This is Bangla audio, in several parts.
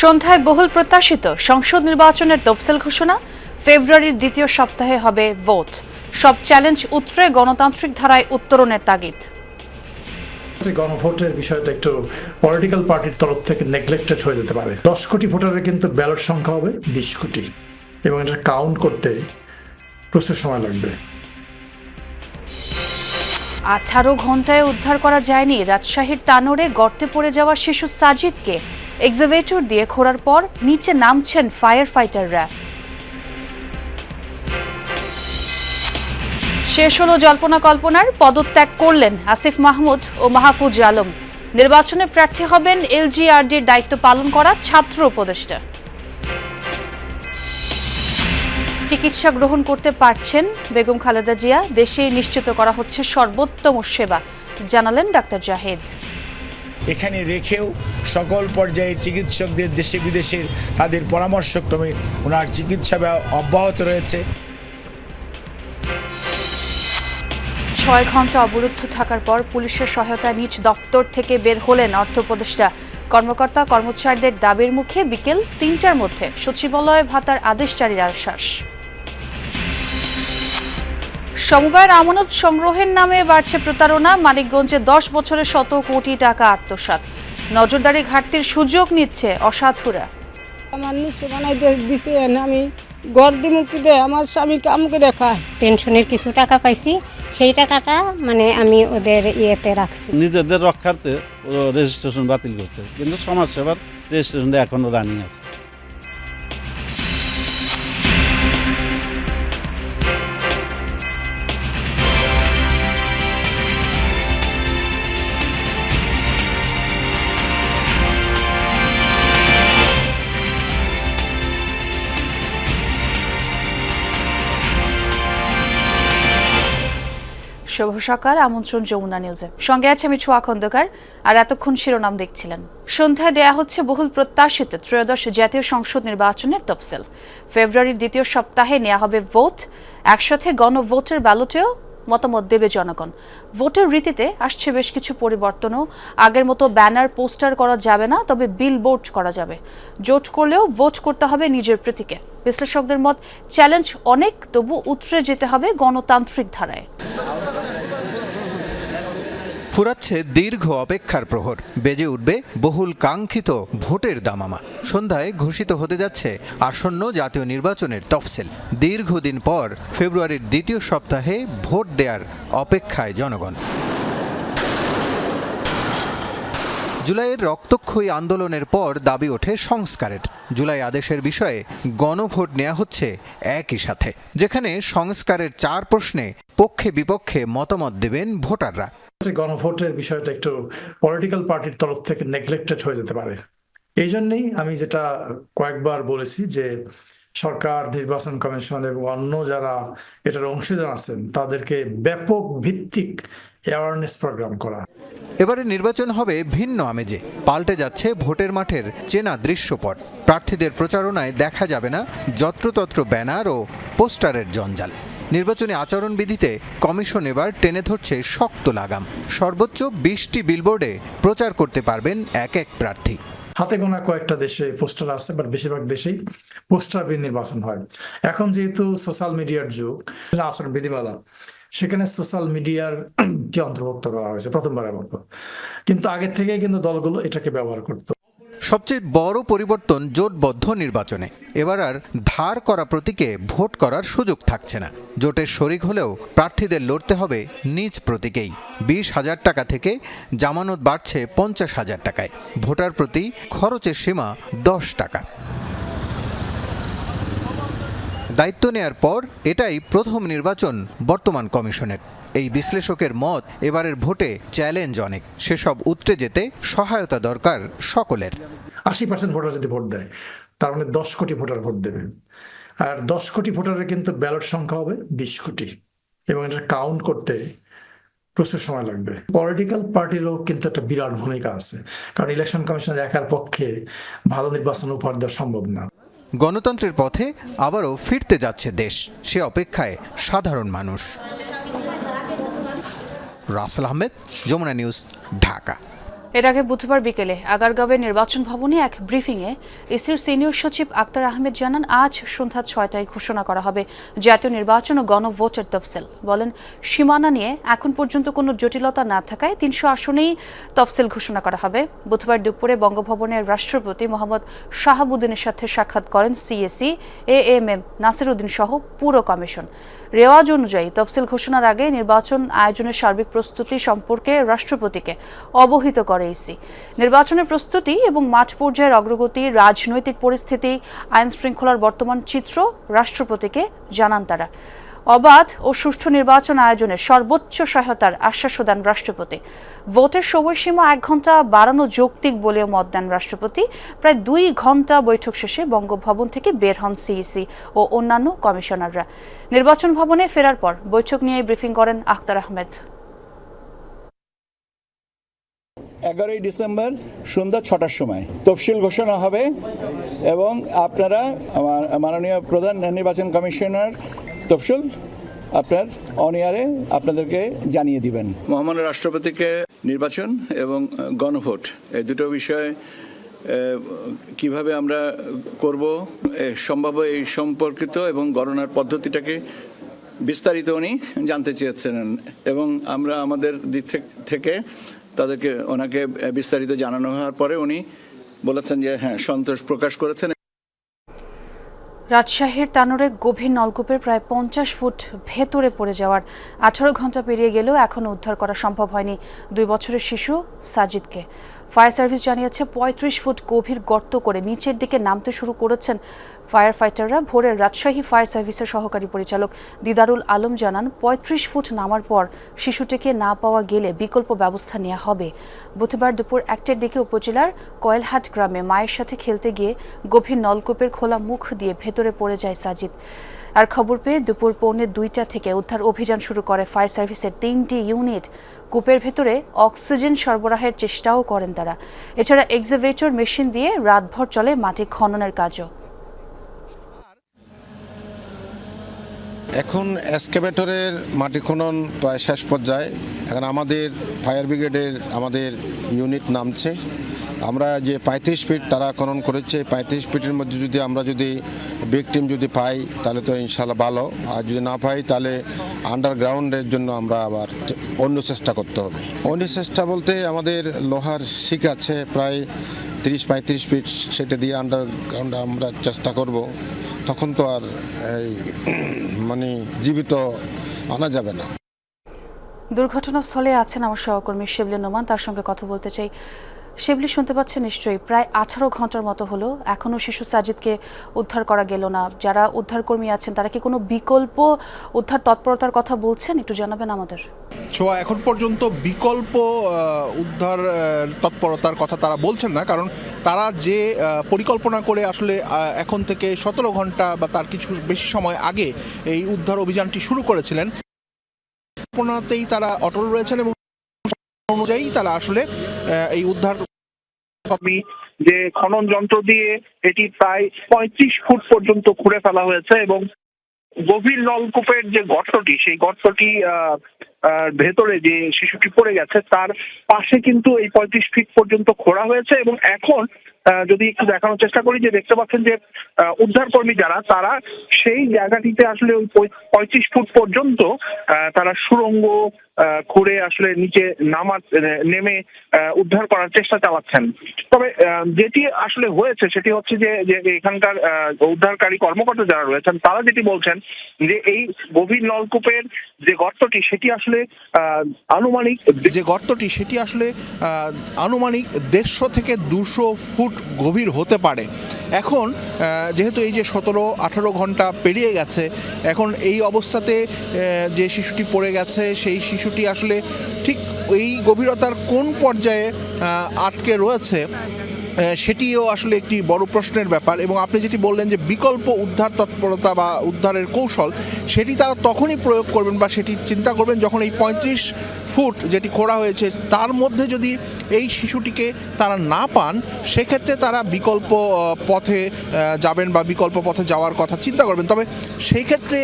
সন্ধ্যায় বহুল প্রত্যাশিত সংসদ নির্বাচনের তফসিল ঘোষণা। ফেব্রুয়ারির দ্বিতীয় সপ্তাহে হবে ভোট। সব চ্যালেঞ্জ উতরে গণতান্ত্রিক ধারায় উত্তরণের তাগিদ। গণভোটের বিষয়টা একটু পলিটিক্যাল পার্টির তরফ থেকে নেগলেক্টেড হয়ে যেতে পারে। 10 কোটি ভোটারের কিন্তু ব্যালট সংখ্যা হবে 20 কোটি এবং এটা কাউন্ট করতে প্রচুর সময় লাগবে। 18 ঘন্টায় উদ্ধার করা যায়নি রাজশাহীর তানোরে গর্তে পড়ে যাওয়া শিশু সাজিদকে। এক্সকাভেটর দিয়ে খোঁড়ার পর নিচে নামছেন ফায়ার ফাইটাররা। শেষ হলো জল্পনা কল্পনার, পদত্যাগ করলেন আসিফ মাহমুদ ও মাহফুজ আলম। নির্বাচনে প্রার্থী হবেন এলজিআরডির দায়িত্ব পালন করা ছাত্র উপদেষ্টা। চিকিৎসা গ্রহণ করতে পারছেন বেগম খালেদা জিয়া, দেশে নিশ্চিত করা হচ্ছে সর্বোত্তম সেবা, জানালেন ডাক্তার জাহিদ। এখানে রেখেও সকল পর্যায়ে চিকিৎসকদের দেশে বিদেশের তাদের পরামর্শক্রমে ওনার চিকিৎসা অব্যাহত রয়েছে। 6 ঘন্টা অবরুদ্ধ থাকার পর পুলিশের সহায়তায় নিজ দফতর থেকে বের হলেন অর্থ উপদেষ্টা। কর্মকর্তা কর্মচারীদের দাবির মুখে বিকেল 3টার মধ্যে সচিবালয়ে ভাতার আদেশ জারির আশ্বাস। সমবায়ের আমানত সংগ্রহের নামে বাড়ছে প্রতারণা। মানিকগঞ্জে 10 বছরে 100 কোটি টাকা আত্মসাৎ। নজরদারি ঘাটতির সুযোগ নিচ্ছে অসাধুরা। আমার নিশ্চয় বানাই দিছে, আমি ঘর দিমুক্তি দেয় আমার স্বামীকে আমাকে দেখায়। পেনশনের কিছু টাকা পাইছি, সেই টাকাটা আমি ওদের ইয়েতে রাখছি। নিজেদের রক্ষার্থে রেজিস্ট্রেশন বাতিল করছে, কিন্তু সমাজসেবার রেজিস্ট্রেশনটা এখনো রানিং আছে। শুভ সকাল, আমন্ত্রণ যমুনা নিউজে। সঙ্গে আছে আমি ছোয়া খন্দকার। আর এতক্ষণ শিরোনাম দেখছিলেন। সন্ধ্যায় দেয়া হচ্ছে বহুল প্রত্যাশিত ত্রয়োদশ জাতীয় সংসদ নির্বাচনের তফসিল। ফেব্রুয়ারির দ্বিতীয় সপ্তাহে নেওয়া হবে ভোট। একসাথে গণভোটের ব্যালটেও মতামত দেবে জনগণ। ভোটের রীতিতে আসছে বেশ কিছু পরিবর্তনও। আগের মতো ব্যানার পোস্টার করা যাবে না, তবে বিলবোর্ড করা যাবে। জোট করলেও ভোট করতে হবে নিজের প্রতীকে। বিশ্লেষকদের মত, চ্যালেঞ্জ অনেক, তবু উতরে যেতে হবে গণতান্ত্রিক ধারায়। ফুরাচ্ছে দীর্ঘ অপেক্ষার প্রহর, বেজে উঠবে বহুল কাঙ্ক্ষিত ভোটের দামামা। সন্ধ্যায় ঘোষিত হতে যাচ্ছে আসন্ন জাতীয় নির্বাচনের তফসিল। দীর্ঘদিন পর ফেব্রুয়ারির দ্বিতীয় সপ্তাহে ভোট দেওয়ার অপেক্ষায় জনগণ। জুলাইয়ের রক্তক্ষয়ী আন্দোলনের পর দাবি ওঠে সংস্কারের। জুলাই আদেশের বিষয়ে গণভোট নেওয়া হচ্ছে একই সাথে, যেখানে সংস্কারের 4 প্রশ্নে পক্ষে বিপক্ষে মতামত দেবেন ভোটাররা। গণভোটের বিষয়টা একটু পলিটিক্যাল পার্টির তরফ থেকে নেগলেক্টেড হয়ে যেতে পারে। এই জন্যই আমি যেটা কয়েকবার বলেছি যে সরকার, নির্বাচন কমিশন এবং অন্য যারা এটার অংশীদার আছেন তাদেরকে ব্যাপক ভিত্তিক অ্যাওয়ারনেস প্রোগ্রাম করা। এবারে নির্বাচন হবে ভিন্ন আমেজে। পাল্টে যাচ্ছে ভোটের মাঠের চেনা দৃশ্যপট। প্রার্থীদের প্রচারণায় দেখা যাবে না যত্রতত্র ব্যানার ও পোস্টারের জঞ্জাল। নির্বাচনী আচরণবিধিতে কমিশন এবার টেনে ধরছে শক্ত লাগাম। সর্বোচ্চ 20টি বিলবোর্ডে প্রচার করতে পারবেন এক এক প্রার্থী। হাতে গোনা কয়েকটা দেশে পোস্টার আছে, বাট বেশিরভাগ দেশেই পোস্টার বিহীন নির্বাচন হয়। এখন যেহেতু সোশ্যাল মিডিয়ার যুগ, আচরণ বিধিমালা, সেখানে সোশ্যাল মিডিয়ার কি অন্তর্ভুক্ত করা হয়েছে প্রথমবারের মতো। কিন্তু আগে থেকেই কিন্তু দলগুলো এটাকে ব্যবহার করত। সবচেয়ে বড় পরিবর্তন জোটবদ্ধ নির্বাচনে। এবার আর ধার করা প্রতীকে ভোট করার সুযোগ থাকছে না। জোটের শরিক হলেও প্রার্থীদের লড়তে হবে নিজ প্রতীকেই। 20,000 টাকা থেকে জামানত বাড়ছে 50,000 টাকায়। ভোটার প্রতি খরচের সীমা 10 টাকা। দায়িত্ব নেয়ার পর এটাই প্রথম নির্বাচন বর্তমান কমিশনের। এই বিশ্লেষকের মত, এবারের ভোটে চ্যালেঞ্জ অনেক। সেসব উতরে যেতে সহায়তা দরকার সকলের। 80% ভোটার যদি ভোট দেয়, তার মানে 10 কোটি ভোটার ভোট দেবে। আর 10 কোটি ভোটারের কিন্তু ব্যালট সংখ্যা হবে 20 কোটি এবং এটা কাউন্ট করতে প্রচুর সময় লাগবে। পলিটিক্যাল পার্টিরও কিন্তু একটা বিরাট ভূমিকা আছে, কারণ ইলেকশন কমিশনের একার পক্ষে ভালো নির্বাচন উপহার দেওয়া সম্ভব না। গণতন্ত্রের পথে আবারও ফিরতে যাচ্ছে দেশ, সে অপেক্ষায় সাধারণ মানুষ। রাসেল আহমেদ, যমুনা নিউজ, ঢাকা। এর আগে বুধবার বিকেলে আগারগাঁওয়ের নির্বাচন ভবনে এক ব্রিফিংয়ে ইসির সিনিয়র সচিব আক্তার আহমেদ জানান, আজ সন্ধ্যা ৬টায় ঘোষণা করা হবে জাতীয় নির্বাচন ও গণভোটের তফসিল। বলেন, সীমানা নিয়ে এখন পর্যন্ত কোনো জটিলতা না থাকায় ৩০০ আসনেই তফসিল ঘোষণা করা হবে। বুধবার দুপুরে বঙ্গভবনের রাষ্ট্রপতি মোহাম্মদ শাহাবুদ্দিনের সাথে সাক্ষাৎ করেন সিএসি, এএমএম নাসিরউদ্দিন সহ পুরো কমিশন। রেওয়াজ অনুযায়ী তফসিল ঘোষণার আগে নির্বাচন আয়োজনের সার্বিক প্রস্তুতি সম্পর্কে রাষ্ট্রপতিকে অবহিত করে ইসি। নির্বাচনের প্রস্তুতি এবং মাঠ পর্যায়ের অগ্রগতি, রাজনৈতিক পরিস্থিতি, আইন শৃঙ্খলার বর্তমান চিত্র রাষ্ট্রপতিকে জানান তারা। অবাধ ও সুষ্ঠু নির্বাচন আয়োজনে সর্বোচ্চ সহায়তার আশ্বাসও দেন রাষ্ট্রপতি। ভোটের সময়সীমা ১ ঘণ্টা বাড়ানো যৌক্তিক বলেও মত দেন রাষ্ট্রপতি। প্রায় ২ ঘণ্টা বৈঠক শেষে বঙ্গভবন থেকে বের হন সিইসি ও অন্যান্য কমিশনাররা। নির্বাচন ভবনে ফেরার পর বৈঠক নিয়ে ব্রিফিং করেন আক্তার আহমেদ। ১১ই ডিসেম্বর সন্ধ্যা ৬টার সময় তফসিল ঘোষণা হবে এবং আপনারা মাননীয় প্রধান নির্বাচন কমিশনার তফসিল আপনার অনিয়ারে আপনাদেরকে জানিয়ে দিবেন। মহামান্য রাষ্ট্রপতিকে নির্বাচন এবং গণভোট এই দুটো বিষয় কিভাবে আমরা করব সম্ভাব্য এই সম্পর্কিত এবং গণনার পদ্ধতিটাকে বিস্তারিত উনি জানতে চেয়েছেন এবং আমরা আমাদের দিক থেকে ওনাকে বিস্তারিত জানানো হওয়ার পরে উনি বলেছেন যে হ্যাঁ, সন্তোষ প্রকাশ করেছেন। রাজশাহীর তানোরে গভীর নলকূপের প্রায় ৫০ ফুট ভেতরে পড়ে যাওয়ার ১৮ ঘণ্টা পেরিয়ে গেলেও এখনও উদ্ধার করা সম্ভব হয়নি ২ বছরের শিশু সাজিদকে। ফায়ার সার্ভিস জানিয়েছে ৩৫ ফুট গভীর গর্ত করে নিচের দিকে নামতে শুরু করেছেন ফায়ার ফাইটাররা। ভোরে রাজশাহী ফায়ার সার্ভিসের সহকারী পরিচালক দিদারুল আলম জানান, ৩৫ ফুট নামার পর শিশুটিকে না পাওয়া গেলে বিকল্প ব্যবস্থা নেওয়া হবে। বুধবার দুপুর ১টার দিকে উপজেলার কয়েলহাট গ্রামে মায়ের সাথে খেলতে গিয়ে গভীর নলকূপের খোলা মুখ দিয়ে ভেতরে পড়ে যায় সাজিদ। আর খবর পেয়ে দুপুর ১:৩০ থেকে উদ্ধার অভিযান শুরু করে ফায়ার সার্ভিসের ৩টি ইউনিট। কূপের ভেতরে অক্সিজেন সরবরাহের চেষ্টাও করেন তারা। এছাড়া এক্সকাভেটর মেশিন দিয়ে রাতভর চলে মাটি খননের কাজও। এখন এক্সকাভেটরের মাটি খনন প্রায় শেষ পর্যায়ে। এখন আমাদের ফায়ার ব্রিগেডের আমাদের ইউনিট নামছে। আমরা যে ৩৫ ফিট তারা খনন করেছে, ৩৫ ফিটের মধ্যে আমরা যদি ভিকটিম যদি পাই তাহলে তো ইনশাল্লাহ ভালো, আর যদি না পাই তাহলে আন্ডারগ্রাউন্ডের জন্য আমরা আবার অন্য চেষ্টা করতে হবে। অন্য চেষ্টা বলতে আমাদের লোহার শিক আছে প্রায় ৩০-৩৫ ফিট, সেটা দিয়ে আন্ডারগ্রাউন্ডে আমরা চেষ্টা করব। তখন তো আর জীবিত আনা যাবে না। দুর্ঘটনাস্থলে আছেন আমার সহকর্মী শিবলি নোমান, তার সঙ্গে কথা বলতে চাই। শিবলি, শুনতে পাচ্ছেন নিশ্চয়ই, প্রায় ১৮ ঘন্টার মতো হলো এখনও শিশু সাজিদকে উদ্ধার করা গেল না। যারা উদ্ধারকর্মী আছেন তারা কি কোনো বিকল্প উদ্ধার তৎপরতার কথা বলছেন? একটু জানাবেন আমাদের। ছোঁয়া, এখন পর্যন্ত বিকল্প উদ্ধার তৎপরতার কথা তারা বলছেন না, কারণ তারা যে পরিকল্পনা করে আসলে এখন থেকে ১৭ ঘন্টা বা তার কিছু বেশি সময় আগে এই উদ্ধার অভিযানটি শুরু করেছিলেন, পরিকল্পনাতেই তারা অটল রয়েছেন এবং অনুযায়ী তারা আসলে এই উদ্ধার যে খনন যন্ত্র দিয়ে এটি প্রায় ৩৫ ফুট পর্যন্ত খুঁড়ে ফেলা হয়েছে এবং গভীর নলকূপের যে গর্তটি, সেই গর্তটি ভেতরে যে শিশুটি পড়ে গেছে তার পাশে কিন্তু এই ৩৫ ফিট পর্যন্ত খোঁড়া হয়েছে এবং এখন যদি একটু দেখানোর চেষ্টা করি, যে দেখতে পাচ্ছেন যে উদ্ধারকর্মী যারা তারা সেই জায়গাটিতে আসলে ওই ৩৫ ফুট পর্যন্ত তারা সুড়ঙ্গ খুঁড়ে আসলে নিচে নেমে উদ্ধার করার চেষ্টা চালাচ্ছেন। তবে যেটি আসলে হয়েছে সেটি হচ্ছে যে এখানকার উদ্ধারকারী কর্মকর্তা যারা রয়েছেন তারা যেটি বলছেন যে এই গভীর নলকূপের যে গর্তটি সেটি আসলে আনুমানিক ১৫০ থেকে ২০০ ফুট গভীর হতে পারে। এখন যেহেতু এই যে ১৭-১৮ ঘন্টা পেরিয়ে গেছে, এখন এই অবস্থাতে যে শিশুটি পড়ে গেছে সেই শিশুটি আসলে ঠিক এই গভীরতার কোন পর্যায়ে আটকে রয়েছে সেটিও আসলে একটি বড় প্রশ্নের ব্যাপার। এবং আপনি যেটি বললেন যে বিকল্প উদ্ধার তৎপরতা বা উদ্ধারের কৌশল, সেটি তারা তখনই প্রয়োগ করবেন বা সেটি চিন্তা করবেন যখন এই ৩৫ ফুট যেটি খোঁড়া হয়েছে তার মধ্যে যদি এই শিশুটিকে তারা না পান, সেক্ষেত্রে তারা বিকল্প পথে যাবেন বা বিকল্প পথে যাওয়ার কথা চিন্তা করবেন। তবে সেই ক্ষেত্রে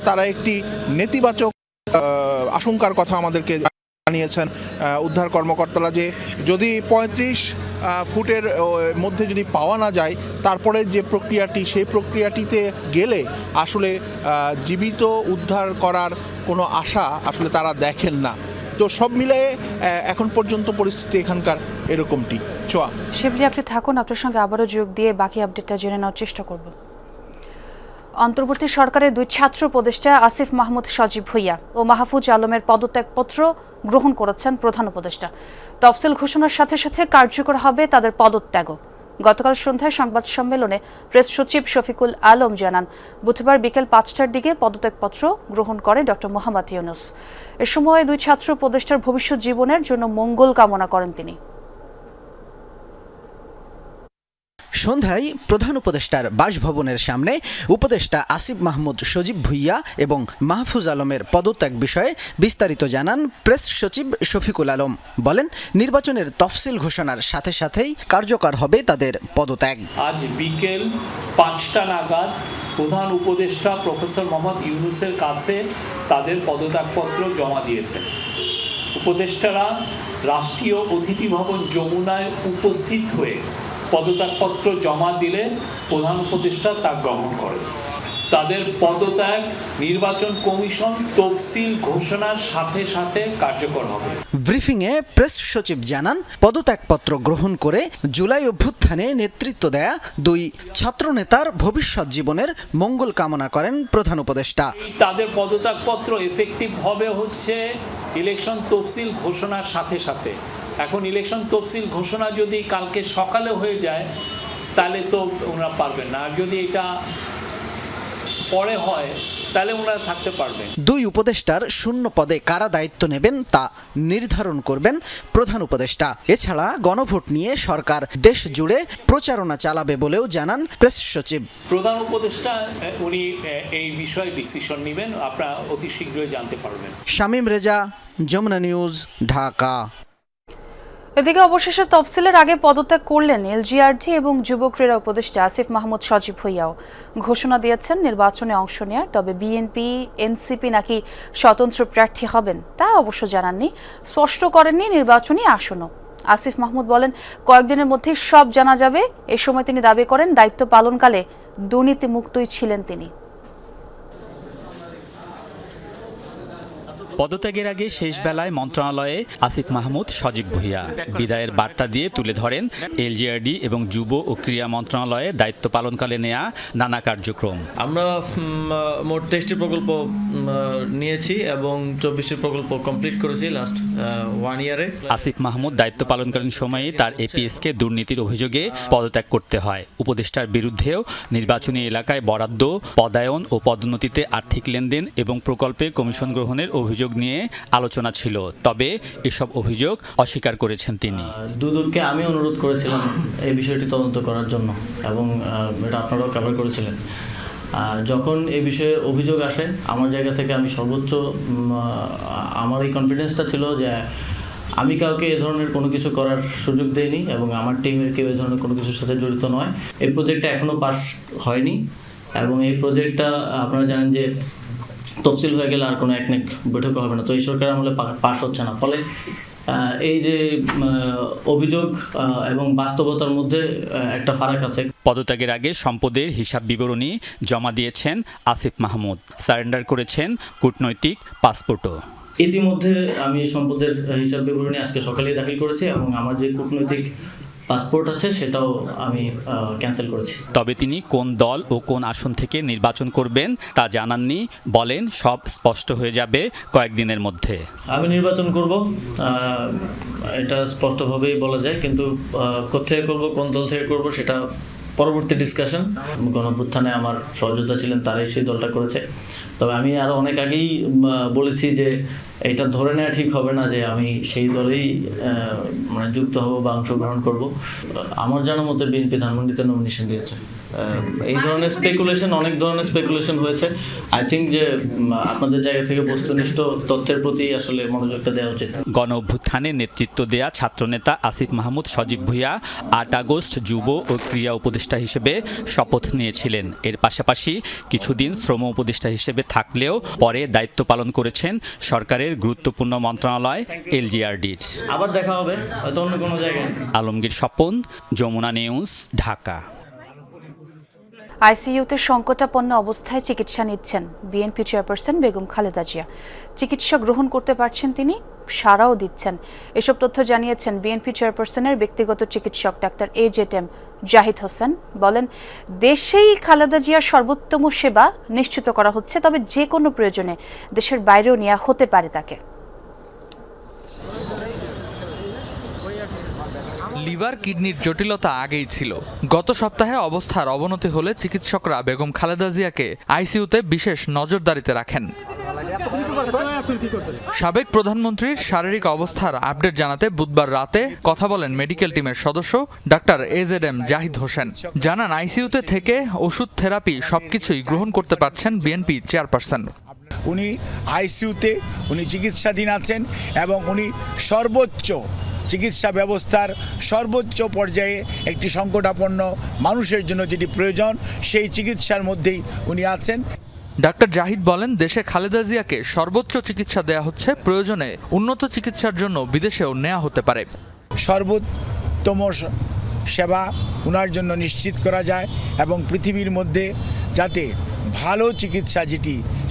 তারা একটি নেতিবাচক আশঙ্কার কথা আমাদেরকে জানিয়েছেন উদ্ধার কর্মকর্তারা যে যদি 35 ফুটের মধ্যে যদি পাওয়া না যায় তারপরে যে প্রক্রিয়াটি সেই প্রক্রিয়াটিতে গেলে আসলে জীবিত উদ্ধার করার কোনো আশা আসলে তারা দেখেন না। তো সব মিলে এখন পর্যন্ত পরিস্থিতি এখানকার এরকমটি। ছোয়া শিবলি, আপনি থাকুন, আপনার সঙ্গে আবারও যোগ দিয়ে বাকি আপডেটটা জেনে নেওয়ার চেষ্টা করব। অন্তর্বর্তী সরকারের 2 ছাত্র উপদেষ্টা আসিফ মাহমুদ সজীব ভুইয়া ও মাহফুজ আলমের পদত্যাগপত্র গ্রহণ করেছেন প্রধান উপদেষ্টা। তফসিল ঘোষণার সাথে সাথে কার্যকর হবে তাদের পদত্যাগও। গতকাল সন্ধ্যায় সংবাদ সম্মেলনে প্রেস সচিব শফিকুল আলম জানান, বুধবার বিকেল 5টার দিকে পদত্যাগপত্র গ্রহণ করে ডক্টর মোহাম্মদ ইউনূস। এ সময় 2 ছাত্র উপদেষ্টার ভবিষ্যৎ জীবনের জন্য মঙ্গল কামনা করেন তিনি। সন্ধ্যায় প্রধান উপদেষ্টার বাসভবনের সামনে উপদেষ্টা আসিফ মাহমুদ সজীব ভুইয়া এবং মাহফুজ আলমের পদত্যাগ বিষয়ে বিস্তারিত জানান প্রেস সচিব শফিকুল আলম। বলেন, নির্বাচনের তফসিল ঘোষণার সাথে সাথেই কার্যকর হবে তাদের পদত্যাগ। আজ বিকেল 5টা নাগাদ প্রধান উপদেষ্টা প্রফেসর মোহাম্মদ ইউনূসের কাছে তাদের পদত্যাগপত্র জমা দিয়েছেন। উপদেষ্টারা রাষ্ট্রীয় অতিথি ভবন যমুনায় উপস্থিত হয়ে পদত্যাগপত্র জমা দিলে প্রধান উপদেষ্টা তা গ্রহণ করেন। তাদের পদত্যাগ নির্বাচন কমিশন তফসিল ঘোষণার সাথে সাথে কার্যকর হবে। ব্রিফিংয়ে প্রেস সচিব জানান, পদত্যাগপত্র গ্রহণ করে জুলাই অভ্যুত্থানে নেতৃত্ব দেয়া 2 ছাত্রনেতার ভবিষ্যৎ জীবনের মঙ্গল কামনা করেন প্রধান উপদেষ্টা। তাদের পদত্যাগপত্র এফেক্টিভ হবে হচ্ছে ইলেকশন তফসিল ঘোষণার সাথে সাথে। এখন ইলেকশন তফসিল ঘোষণা যদি কালকে সকালে হয়ে যায় তাহলে তো ওনারা পারবেন না, আর যদি এটা পরে হয় তাহলে ওনারা থাকতে পারবেন। 2 উপদেষ্টার শূন্য পদে কারা দায়িত্ব নেবেন তা নির্ধারণ করবেন প্রধান উপদেষ্টা। এছাড়া গণভোট নিয়ে সরকার দেশ জুড়ে প্রচারণা চালাবে বলেও জানান প্রেস সচিব। প্রধান উপদেষ্টা উনি এই বিষয়ে ডিসিশন নেবেন, আপনারা অতি শীঘ্রই জানতে পারবেন। শামীম রেজা, যমুনা নিউজ, ঢাকা। এদিকে অবশেষে তফসিলের আগে পদত্যাগ করলেন এলজিআরডি এবং যুব ক্রীড়া উপদেষ্টা আসিফ মাহমুদ সজীব ভুইয়াও। ঘোষণা দিয়েছেন নির্বাচনে অংশ নেয়ার, তবে বিএনপি এনসিপি নাকি স্বতন্ত্র প্রার্থী হবেন তা অবশ্য জানাননি, স্পষ্ট করেননি নির্বাচনী আসনও। আসিফ মাহমুদ বলেন, কয়েকদিনের মধ্যে সব জানা যাবে। এ সময় তিনি দাবি করেন, দায়িত্ব পালনকালে দুর্নীতিমুক্তই ছিলেন তিনি। পদত্যাগের আগে শেষ বেলায় মন্ত্রণালয়ে আসিফ মাহমুদ সজীব ভুইয়া বিদায়ের বার্তা দিয়ে তুলে ধরেন এলজিআরডি এবং যুব ও ক্রীড়া মন্ত্রণালয়ে দায়িত্ব পালনকালে নেয়া নানা কার্যক্রম। আমরা মোট 23টি প্রকল্প নিয়েছি এবং 24টি প্রকল্প কমপ্লিট করেছি লাস্ট 1 ইয়ারে। আসিফ মাহমুদ দায়িত্ব পালনকালীন সময়ে তার এপিএসকে দুর্নীতির অভিযোগে পদত্যাগ করতে হয়। উপদেষ্টার বিরুদ্ধেও নির্বাচনী এলাকায় বরাদ্দ, পদায়ন ও পদোন্নতিতে আর্থিক লেনদেন এবং প্রকল্পে কমিশন গ্রহণের অভিযোগ নিয়ে আলোচনা ছিল, তবে এসব অভিযোগ অস্বীকার করেছেন তিনি। দুদককে আমি অনুরোধ করেছিলাম এই বিষয়টি তদন্ত করার জন্য এবং এটা আপনারাও কভার করেছিলেন। যখন এই বিষয়ে অভিযোগ আসে আমার জায়গা থেকে আমি সর্বোচ্চ আমার এই কনফিডেন্সটা ছিল যে আমি কাউকে এ ধরনের কোনো কিছু করার সুযোগ দেইনি এবং আমার টিমের কেউ এ ধরনের কোনো কিছুর সাথে জড়িত নয়। এই প্রজেক্টটা এখনও পাস হয়নি এবং এই প্রজেক্টটা আপনারা জানেন যে তফসিল হয়ে গেলে আর কোনো একনেক বৈঠক হবে না, তো এই সরকার আমলে পাস হচ্ছে না। ফলে এই যে অভিযোগ এবং বাস্তবতার মধ্যে একটা ফারাক আছে। পদত্যাগের আগে সম্পদের হিসাব বিবরণী জমা দিয়েছেন আসিফ মাহমুদ, সারেন্ডার করেছেন কূটনৈতিক পাসপোর্টও। ইতিমধ্যে আমি সম্পদের হিসাব বিবরণী আজকে সকালেই দাখিল করেছি এবং আমার যে কূটনৈতিক পাসপোর্ট আছে সেটাও আমি ক্যান্সেল করেছি। তবে তিনি কোন দল ও কোন আসন থেকে নির্বাচন করবেন তা জানাননি, বলেন সব স্পষ্ট হয়ে যাবে কয়েকদিনের মধ্যে। আমি নির্বাচন করব, এটা স্পষ্টভাবেই বলা যায়, কিন্তু কোথায় করব, কোন দল থেকে করব সেটা পরবর্তী ডিসকাশন। গণঅভ্যুত্থানে আমার সহযোদ্ধা ছিলেন, তারাই সেই দলটা করেছে। তবে আমি আরও অনেক আগেই বলেছি যে এটা ধরে নেওয়া ঠিক হবে না যে আমি সেই দলেই মানে যুক্ত হব বা অংশগ্রহণ করব। আমার জানা মতে বিএনপি ধানমন্ডিতে নমিনেশন দিয়েছে। এই ধরনের স্পেকুলেশন, অনেক ধরনের স্পেকুলেশন হয়েছে। আই থিঙ্ক যে আপনাদের জায়গা থেকে বস্তুনিষ্ঠ তথ্যের প্রতি আসলে মনোযোগটা দেওয়া উচিত। গণ অভ্যুত্থানে নেতৃত্ব দেয়া ছাত্রনেতা আসিফ মাহমুদ সজীব ভুইয়া 8 আগস্ট যুব ও ক্রীড়া উপদেষ্টা হিসেবে শপথ নিয়েছিলেন। এর পাশাপাশি কিছুদিন শ্রম উপদেষ্টা হিসেবে থাকলেও পরে দায়িত্ব পালন করেছেন সরকারের গুরুত্বপূর্ণ মন্ত্রণালয় এলজিআরডির। আবার দেখা হবে হয়তো অন্য কোনো জায়গায়। আলমগীর স্বপন, যমুনা নিউজ, ঢাকা। আইসিইউতে সংকটাপন্ন অবস্থায় চিকিৎসা নিচ্ছেন বিএনপি চেয়ারপারসন বেগম খালেদা জিয়া। চিকিৎসা গ্রহণ করতে পারছেন তিনি, সাড়াও দিচ্ছেন। এসব তথ্য জানিয়েছেন বিএনপি চেয়ারপারসনের ব্যক্তিগত চিকিৎসক ডাক্তার AZM জাহিদ হোসেন। বলেন, দেশেই খালেদা জিয়ার সর্বোত্তম সেবা নিশ্চিত করা হচ্ছে, তবে যে কোনো প্রয়োজনে দেশের বাইরেও নেওয়া হতে পারে তাকে। লিভার কিডনির জটিলতা আগেই ছিল। গত সপ্তাহে অবস্থার অবনতি হলে চিকিৎসকরা বেগম খালেদা জিয়াকে আইসিইউতে বিশেষ নজরদারিতে রাখেন। সাবেক প্রধানমন্ত্রীর শারীরিক অবস্থার আপডেট জানাতে বুধবার রাতে কথা বলেন মেডিকেল টিমের সদস্য ডাক্তার AZM জাহিদ হোসেন। জানান, আইসিইউতে থেকে ওষুধ, থেরাপি সবকিছুই গ্রহণ করতে পারছেন বিএনপি চেয়ারপারসন। উনি আইসিইউতে চিকিৎসাধীন আছেন এবং উনি সর্বোচ্চ চিকিৎসা ব্যবস্থার সর্বোচ্চ পর্যায়ে একটি সংকটাপন্ন মানুষের জন্য যেটি প্রয়োজন সেই চিকিৎসার মধ্যেই উনি আছেন। ডাক্তার জাহিদ বলেন, দেশে খালেদা জিয়াকে সর্বোচ্চ চিকিৎসা দেয়া হচ্ছে, প্রয়োজনে উন্নত চিকিৎসার জন্য বিদেশেও নেওয়া হতে পারে। সর্বোত্তম সেবা ওনার জন্য নিশ্চিত করা যায় এবং পৃথিবীর মধ্যে যাতে ভালো চিকিৎসা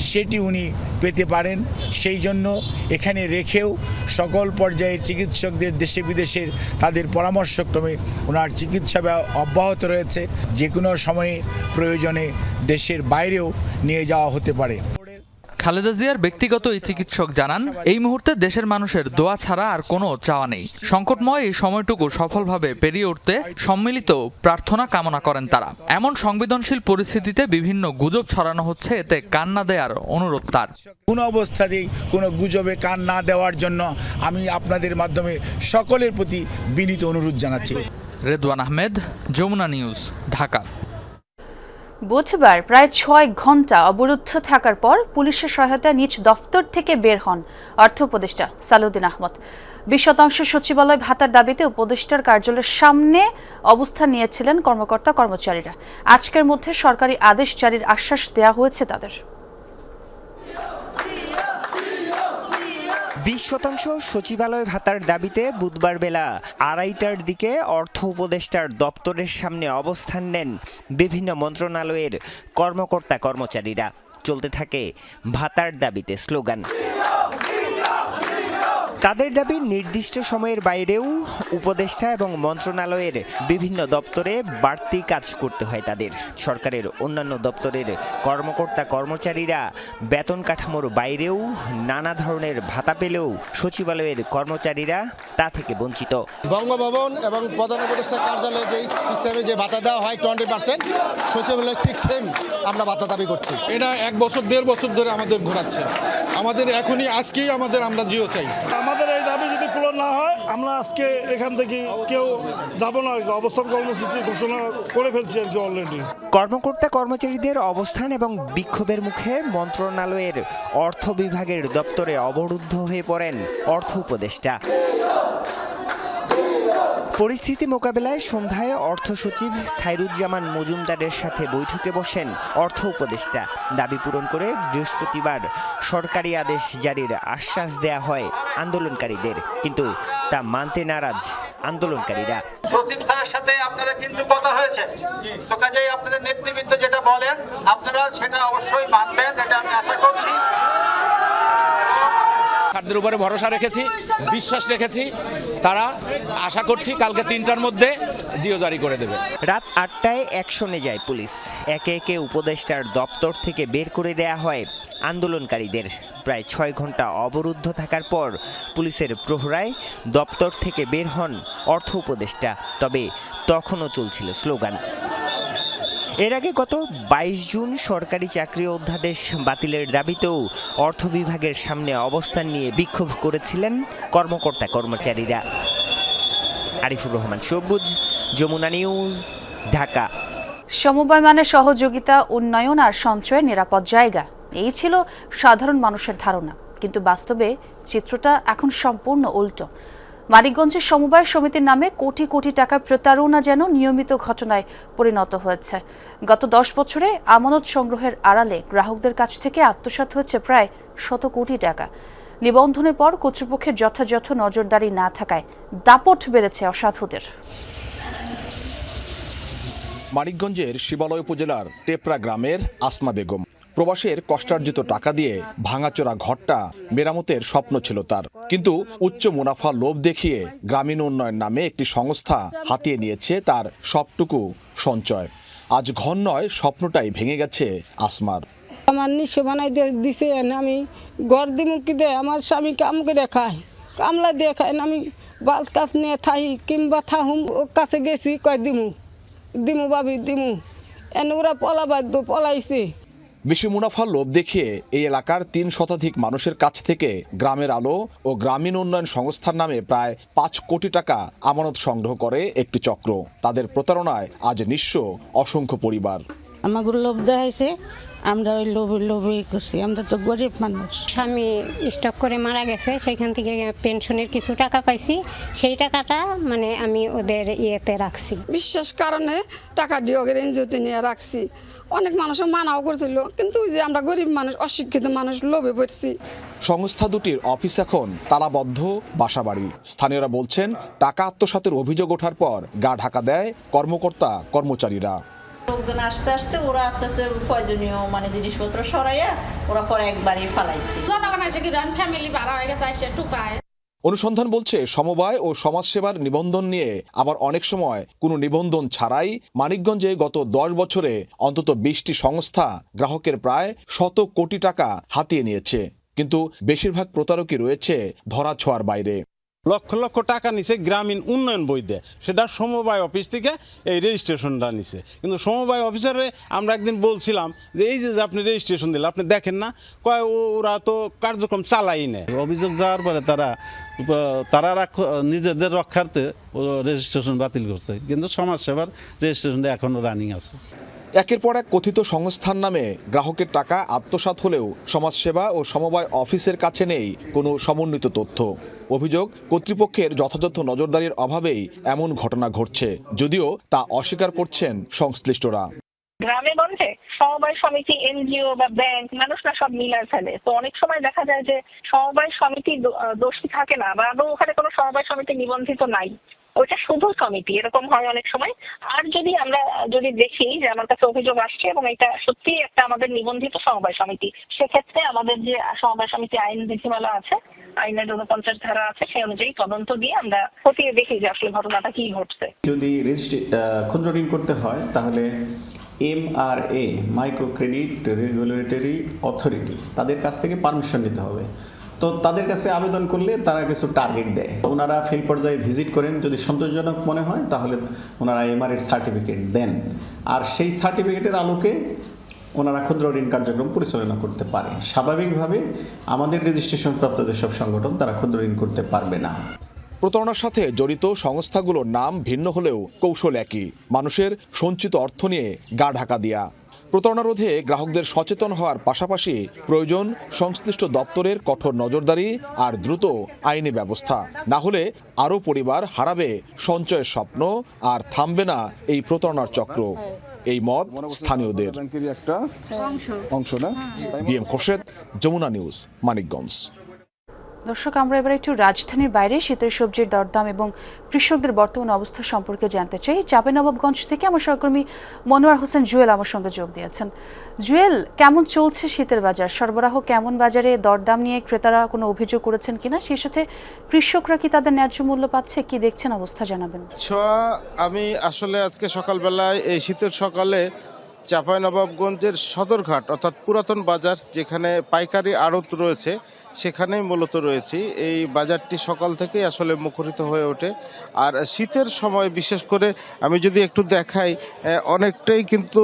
সেটি উনি পেতে পারেন, সেই জন্য এখানে রেখেও সকল পর্যায়ের চিকিৎসকদের দেশে বিদেশের তাদের পরামর্শক্রমে ওনার চিকিৎসা অব্যাহত রয়েছে। যে কোনো সময়ে প্রয়োজনে দেশের বাইরেও নিয়ে যাওয়া হতে পারে। খালেদা জিয়ার ব্যক্তিগত এই চিকিৎসক জানান, এই মুহূর্তে দেশের মানুষের দোয়া ছাড়া আর কোনো চাওয়া নেই। সংকটময় এই সময়টুকু সফলভাবে পেরিয়ে উঠতে সম্মিলিত প্রার্থনা কামনা করেন তারা। এমন সংবেদনশীল পরিস্থিতিতে বিভিন্ন গুজব ছড়ানো হচ্ছে, এতে কান না দেওয়ার অনুরোধ তার। কোনো অবস্থাতেই কোনো গুজবে কান না দেওয়ার জন্য আমি আপনাদের মাধ্যমে সকলের প্রতি বিনীত অনুরোধ জানাচ্ছি। রেদওয়ান আহমেদ, যমুনা নিউজ, ঢাকা। বুধবার প্রায় 6 ঘন্টা অবরুদ্ধ থাকার পর পুলিশের সহায়তায় নিজ দফতর থেকে বের হন অর্থ উপদেষ্টা সালাউদ্দিন আহমদ। 20% সচিবালয় ভাতার দাবিতে উপদেষ্টার কার্যালয়ের সামনে অবস্থান নিয়েছিলেন কর্মকর্তা-কর্মচারীরা। আজকের মধ্যে সরকারি আদেশ জারির আশ্বাস দেওয়া হয়েছে তাদের। 20% সচিবালয় ভাতার দাবিতে বুধবার বেলা 2:30টার দিকে অর্থ উপদেষ্টার দপ্তরের সামনে অবস্থান নেন বিভিন্ন মন্ত্রণালয়ের কর্মকর্তা-কর্মচারীরা। চলতে থাকে ভাতার দাবিতে স্লোগান। তাদের দাবি, নির্দিষ্ট সময়ের বাইরেও উপদেষ্টা এবং মন্ত্রণালয়ের বিভিন্ন দপ্তরে বাড়তি কাজ করতে হয় তাদের। সরকারের অন্যান্য দপ্তরের কর্মকর্তা-কর্মচারীরা বেতন কাঠামোর বাইরেও নানা ধরনের ভাতা পেলেও সচিবালয়ের কর্মচারীরা তা থেকে বঞ্চিত। বঙ্গভবন এবং প্রধান উপদেষ্টা কার্যালয়ে যে সিস্টেমে যে ভাতা দেওয়া হয় 20%, সচিবালয় ঠিক সেম আমরা ভাতা দাবি করছি। এটা 1 বছর 1.5 বছর ধরে আমাদের ঘোরাচ্ছে। আমাদের এখনই আজকেই আমরা জিও চাই। আমাদের এই দাবি যদি পূরণ না হয়, আমরা আজকে এখান থেকে কেউ যাব না। অবস্থান কর্মসূচি ঘোষণা করে ফেলছি আর কি অলরেডি। কর্মকর্তা কর্মচারীদের অবস্থান এবং বিক্ষোভের মুখে মন্ত্রণালয়ের অর্থ বিভাগের দপ্তরে অবরুদ্ধ হয়ে পড়েন অর্থ উপদেষ্টা। পরিস্থিতি মোকাবেলায় সন্ধ্যায় অর্থ সচিব খায়রুজ্জামান মজুমদারের সাথে বৈঠকে বসেন অর্থ উপদেষ্টা। দাবি পূরণ করে বৃহস্পতিবার সরকারি আদেশ জারির আশ্বাস দেয়া হয় আন্দোলনকারীদের, কিন্তু তা মানতে নারাজ আন্দোলনকারীরা। সচিব স্যারের সাথে আপনাদের কিন্তু কথা হয়েছে, তো কাজেই আপনাদের নেতৃবৃন্দ যেটা বলেন আপনারা সেটা অবশ্যই মানবেন, এটা আমি আশা করছি। তাদের উপরে ভরসা রেখেছি, বিশ্বাস রেখেছি, তারা আশা করছি কালকে 3টার মধ্যে জিও জারি করে দেবে। রাত 8টায় অ্যাকশনে যায় পুলিশ। একে একে উপদেষ্টার দপ্তর থেকে বের করে দেয়া হয় আন্দোলনকারীদের। প্রায় 6 ঘন্টা অবরুদ্ধ থাকার পর পুলিশের প্রহরায় দপ্তর থেকে বের হন অর্থ উপদেষ্টা। তবে তখনও চলছিল স্লোগান। এর আগে গত 22 জুন সরকারি চাকরি অধ্যাদেশ বাতিলের দাবিতেও অর্থ বিভাগের সামনে অবস্থান নিয়ে বিক্ষোভ করেছিলেন কর্মকর্তা-কর্মচারীরা। আরিফুর রহমান সবুজ, যমুনা নিউজ, ঢাকা। সমবায় মানে সহযোগিতা, উন্নয়ন আর সঞ্চয়ের নিরাপদ জায়গা, এই ছিল সাধারণ মানুষের ধারণা। কিন্তু বাস্তবে চিত্রটা এখন সম্পূর্ণ উল্টো। মানিকগঞ্জের সমবায় সমিতির নামে কোটি কোটি টাকার প্রতারণা যেন নিয়মিত ঘটনায় পরিণত হয়েছে। গত 10 বছরে আমানত সংগ্রহের আড়ালে গ্রাহকদের কাছ থেকে আত্মসাৎ হয়েছে প্রায় 100 কোটি টাকা। নিবন্ধনের পর কর্তৃপক্ষের যথাযথ নজরদারি না থাকায় দাপট বেড়েছে অসাধুদের। মানিকগঞ্জের শিবালয় উপজেলার টেপরা গ্রামের আসমা বেগম প্রবাসের কষ্টার্জিত টাকা দিয়ে ভাঙাচোরা ঘরটা মেরামতের স্বপ্ন ছিল তার, কিন্তু উচ্চ মুনাফা লোভ দেখিয়ে গ্রামীণ উন্নয়ন নামে একটি সংস্থা হাতিয়ে নিয়েছে তার সবটুকু সঞ্চয়। আজ ঘর নয়, স্বপ্নটাই ভেঙে গেছে আসমার। আমার নিঃস্ব বানাই দিছে, আমি ঘর দিমু কি দে, আমার স্বামী কাম করে খায়, কামলা দিয়ে খায়, আমি বাস কাজ নিয়ে থাই কিংবা থাহুম কাছে গেছি, কয় দিমু ভাবি দিমু, এনে ওরা পলাইছে। বেশি মুনাফার লোভ দেখিয়ে এই এলাকার 3 শতাধিক মানুষের কাছ থেকে গ্রামের আলো ও গ্রামীণ উন্নয়ন সংস্থার নামে প্রায় 5 কোটি টাকা আমানত সংগ্রহ করে একটি চক্র। তাদের প্রতারণায় আজ নিঃস্ব অসংখ্য পরিবার। আমাকে লোভ দেখাইছে, আমরা ওই লোভে করছি, আমরা তো গরিব মানুষ। স্বামী স্টক করে মারা গেছে, সেখান থেকে পেনশনের কিছু টাকা পাইছি, সেই টাকাটা মানে আমি ওদের ইয়েতে রাখছি। বিশেষ কারণে টাকা দিয়ে ওদের এনজিওতে নিয়ে রাখছি। অনেক মানুষ মানাও করছিল, কিন্তু যে আমরা গরিব মানুষ, অশিক্ষিত মানুষ, লোভে পড়ছি। সংস্থা দুটির অফিস এখন তালাবদ্ধ বাসাবাড়ি। স্থানীয়রা বলছেন, টাকা আত্মসাতের অভিযোগ ওঠার পর গা ঢাকা দেয় কর্মকর্তা কর্মচারীরা। লোকজন আস্তে আস্তে ওরা আস্তে আস্তে প্রয়োজনীয় মানে জিনিসপত্র সরাইয়া ওরা পরে একবারই ফালাইছে। ফ্যামিলি ভাড়া হয়ে গেছে, এসে টুকায়। অনুসন্ধান বলছে, সমবায় ও সমাজসেবার নিবন্ধন নিয়ে আবার অনেক সময় কোনো নিবন্ধন ছাড়াই মানিকগঞ্জে গত 10 বছরে অন্তত 20টি সংস্থা গ্রাহকের প্রায় 100 কোটি টাকা হাতিয়ে নিয়েছে। কিন্তু বেশিরভাগ প্রতারকই রয়েছে ধরাছোঁয়ার বাইরে। লক্ষ লক্ষ টাকা নিছে গ্রামীণ উন্নয়ন বই দেয়, সেটা সমবায় অফিস থেকে এই রেজিস্ট্রেশনটা নিছে। কিন্তু সমবায় অফিসারে আমরা একদিন বলছিলাম যে এই যে আপনি রেজিস্ট্রেশন দিলে আপনি দেখেন না, কয় ওরা তো কার্যক্রম চালাই নেয়। অভিযোগ যাওয়ার পরে তারা নিজেদের রক্ষার্থে রেজিস্ট্রেশন বাতিল করছে, কিন্তু সমাজসেবার রেজিস্ট্রেশনটা এখনো রানিং আছে। একের পর এক কথিত সংস্থার নামে গ্রাহকের টাকা আত্মসাৎ হলেও সমাজসেবা ও সমবায় অফিসের কাছে নেই কোনো সমন্বিত তথ্য। অভিযোগ, কর্তৃপক্ষের যথাযথ নজরদারির অভাবেই এমন ঘটনা ঘটছে, যদিও তা অস্বীকার করছেন সংশ্লিষ্টরা। গ্রামে গঞ্জে সমবায় সমিতি, এনজিও বা ব্যাংক, মানুষরা সব মিলায় ফেলে। তো অনেক সময় দেখা যায় যে সমবায় সমিতি দোষী থাকে না, বা ওখানে কোনো সমবায় সমিতি নিবন্ধিত নাই, ওইটা শুধু সমিতি, এরকম হয় অনেক সময়। আর আমরা যদি দেখি যে আমার কাছে অভিযোগ আসছে এবং এটা সত্যি একটা আমাদের নিবন্ধিত সমবায় সমিতি, সেক্ষেত্রে আমাদের যে সমবায় সমিতি আইন বিধিমালা আছে, আইনের 49 ধারা আছে, সেই অনুযায়ী তদন্ত দিয়ে আমরা খতিয়ে দেখি যে আসলে ঘটনাটা কি ঘটছে। যদি ক্ষুদ্র ঋণ করতে হয় তাহলে MRA micro credit regulatory authority তাদের কাছ থেকে পারমিশন নিতে হবে। তো তাদের কাছে আবেদন করলে তারা কিছু টার্গেট দেয়, ওনারা ফিল্ড পর্যায়ে ভিজিট করেন, যদি সন্তোষজনক মনে হয় তাহলে ওনারা MRA সার্টিফিকেট দেন, আর সেই সার্টিফিকেটের আলোকে ওনারা ক্ষুদ্র ঋণ কার্যক্রম পরিচালনা করতে পারে। স্বাভাবিকভাবে আমাদের রেজিস্ট্রেশন প্রাপ্ত যেসব সংগঠন তারা ক্ষুদ্র ঋণ করতে পারবে না। প্রতারণার সাথে জড়িত সংস্থাগুলোর নাম ভিন্ন হলেও কৌশল একই, মানুষের সঞ্চিত অর্থ নিয়ে গা ঢাকা দেয়া। প্রতারণা রোধে গ্রাহকদের সচেতন হওয়ার পাশাপাশি প্রয়োজন সংশ্লিষ্ট দপ্তরের কঠোর নজরদারি আর দ্রুত আইনি ব্যবস্থা। না হলে আরও পরিবার হারাবে সঞ্চয়ের স্বপ্ন, আর থামবে না এই প্রতারণার চক্র। এই মত স্থানীয়দের। DM Khorshed, Jamuna news, Manikganj. দর্শক, আমরা এবার একটু রাজধানীর বাইরে শীতের সবজির দরদাম এবং কৃষকদের বর্তমান অবস্থা সম্পর্কে জানতে চাই। চাঁপাইনবাবগঞ্জ থেকে আমার সহকর্মী মনোয়ার হোসেন জুয়েল আমার সঙ্গে যোগ দিয়েছেন। জুয়েল, কেমন চলছে শীতের বাজার? সরবরাহ কেমন? বাজারে দরদাম নিয়ে ক্রেতারা কোনো অভিযোগ করেছেন কিনা? সেই সাথে কৃষকরা কি তাদের ন্যায্য মূল্য পাচ্ছে? কি দেখছেন অবস্থা জানাবেন। আমি আসলে আজকে সকালবেলায় এই শীতের সকালে চাঁপাইনবাবগঞ্জের সদরঘাট অর্থাৎ পুরাতন বাজার, যেখানে পাইকারি আড়ত রয়েছে, সেখানেই মূলত রয়েছি। এই বাজারটি সকাল থেকেই আসলে মুখরিত হয়ে ওঠে। আর শীতের সময় বিশেষ করে আমি যদি একটু দেখাই, অনেকটাই কিন্তু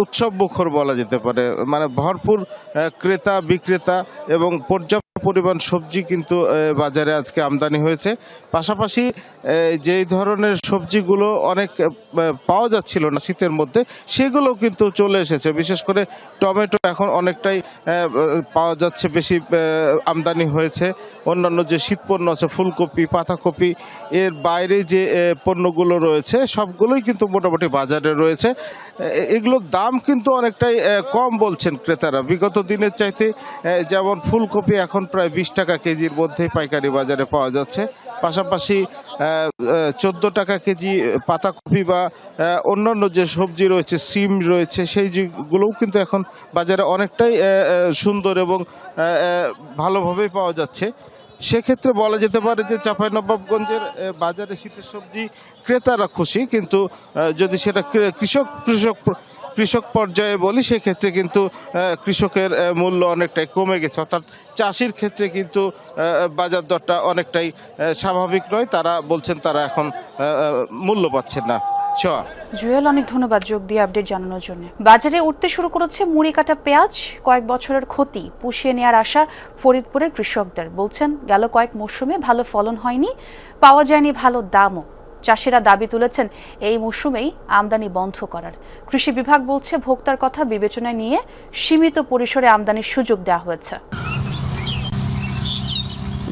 উৎসব মুখর বলা যেতে পারে, মানে ভরপুর ক্রেতা বিক্রেতা এবং পর্যাপ্ত পরিমাণ সবজি কিন্তু বাজারে আজকে আমদানি হয়েছে। পাশাপাশি যেই ধরনের সবজিগুলো অনেক পাওয়া যাচ্ছিল না শীতের মধ্যে, সেগুলো কিন্তু চলে এসেছে। বিশেষ করে টমেটো এখন অনেকটাই পাওয়া যাচ্ছে, বেশি আমদানি হয়েছে। অন্যান্য যে শীতপণ্য আছে, ফুলকপি, পাতাকপি, এর বাইরে যে পণ্যগুলো রয়েছে সবগুলোই কিন্তু মোটামুটি বাজারে রয়েছে। এগুলোর দাম কিন্তু অনেকটাই কম বলছেন ক্রেতারা বিগত দিনের চাইতে। যেমন ফুলকপি এখন প্রায় 20 টাকা কেজির মধ্যে পাইকারি বাজারে পাওয়া যাচ্ছে। পাশাপাশি 14 টাকা কেজি পাতাকপি বা অন্যান্য যে সবজি রয়েছে, সিম রয়েছে, সেইগুলোও কিন্তু এখন বাজারে অনেকটাই সুন্দর এবং ভালোভাবেই পাওয়া যাচ্ছে। সেক্ষেত্রে বলা যেতে পারে যে চাঁপাইনবাবগঞ্জের বাজারে শীতের সবজি ক্রেতারা খুশি, কিন্তু যদি সেটা কৃষক পর্যায়ে বলি, সেক্ষেত্রে কিন্তু কৃষকের মূল্য অনেকটাই কমে গেছে। অর্থাৎ চাষির ক্ষেত্রে কিন্তু বাজার দরটা অনেকটাই স্বাভাবিক নয়। তারা বলছেন তারা এখন মূল্য পাচ্ছেন না। জুয়েল, অনেক ধন্যবাদ যোগ দিয়ে আপডেট জানানোর জন্য। বাজারে উঠতে শুরু করেছে মুড়ি কাটা পেঁয়াজ। কয়েক বছরের ক্ষতি পুষিয়ে নেওয়ার আশা ফরিদপুরের কৃষকদের। বলছেন গেল কয়েক মৌসুমে ভালো ফলন হয়নি, পাওয়া যায়নি ভালো দামও। চাষিরা দাবি তুলেছেন এই মৌসুমেই আমদানি বন্ধ করার। কৃষি বিভাগ বলছে ভোক্তার কথা বিবেচনায় নিয়ে সীমিত পরিসরে আমদানির সুযোগ দেওয়া হয়েছে।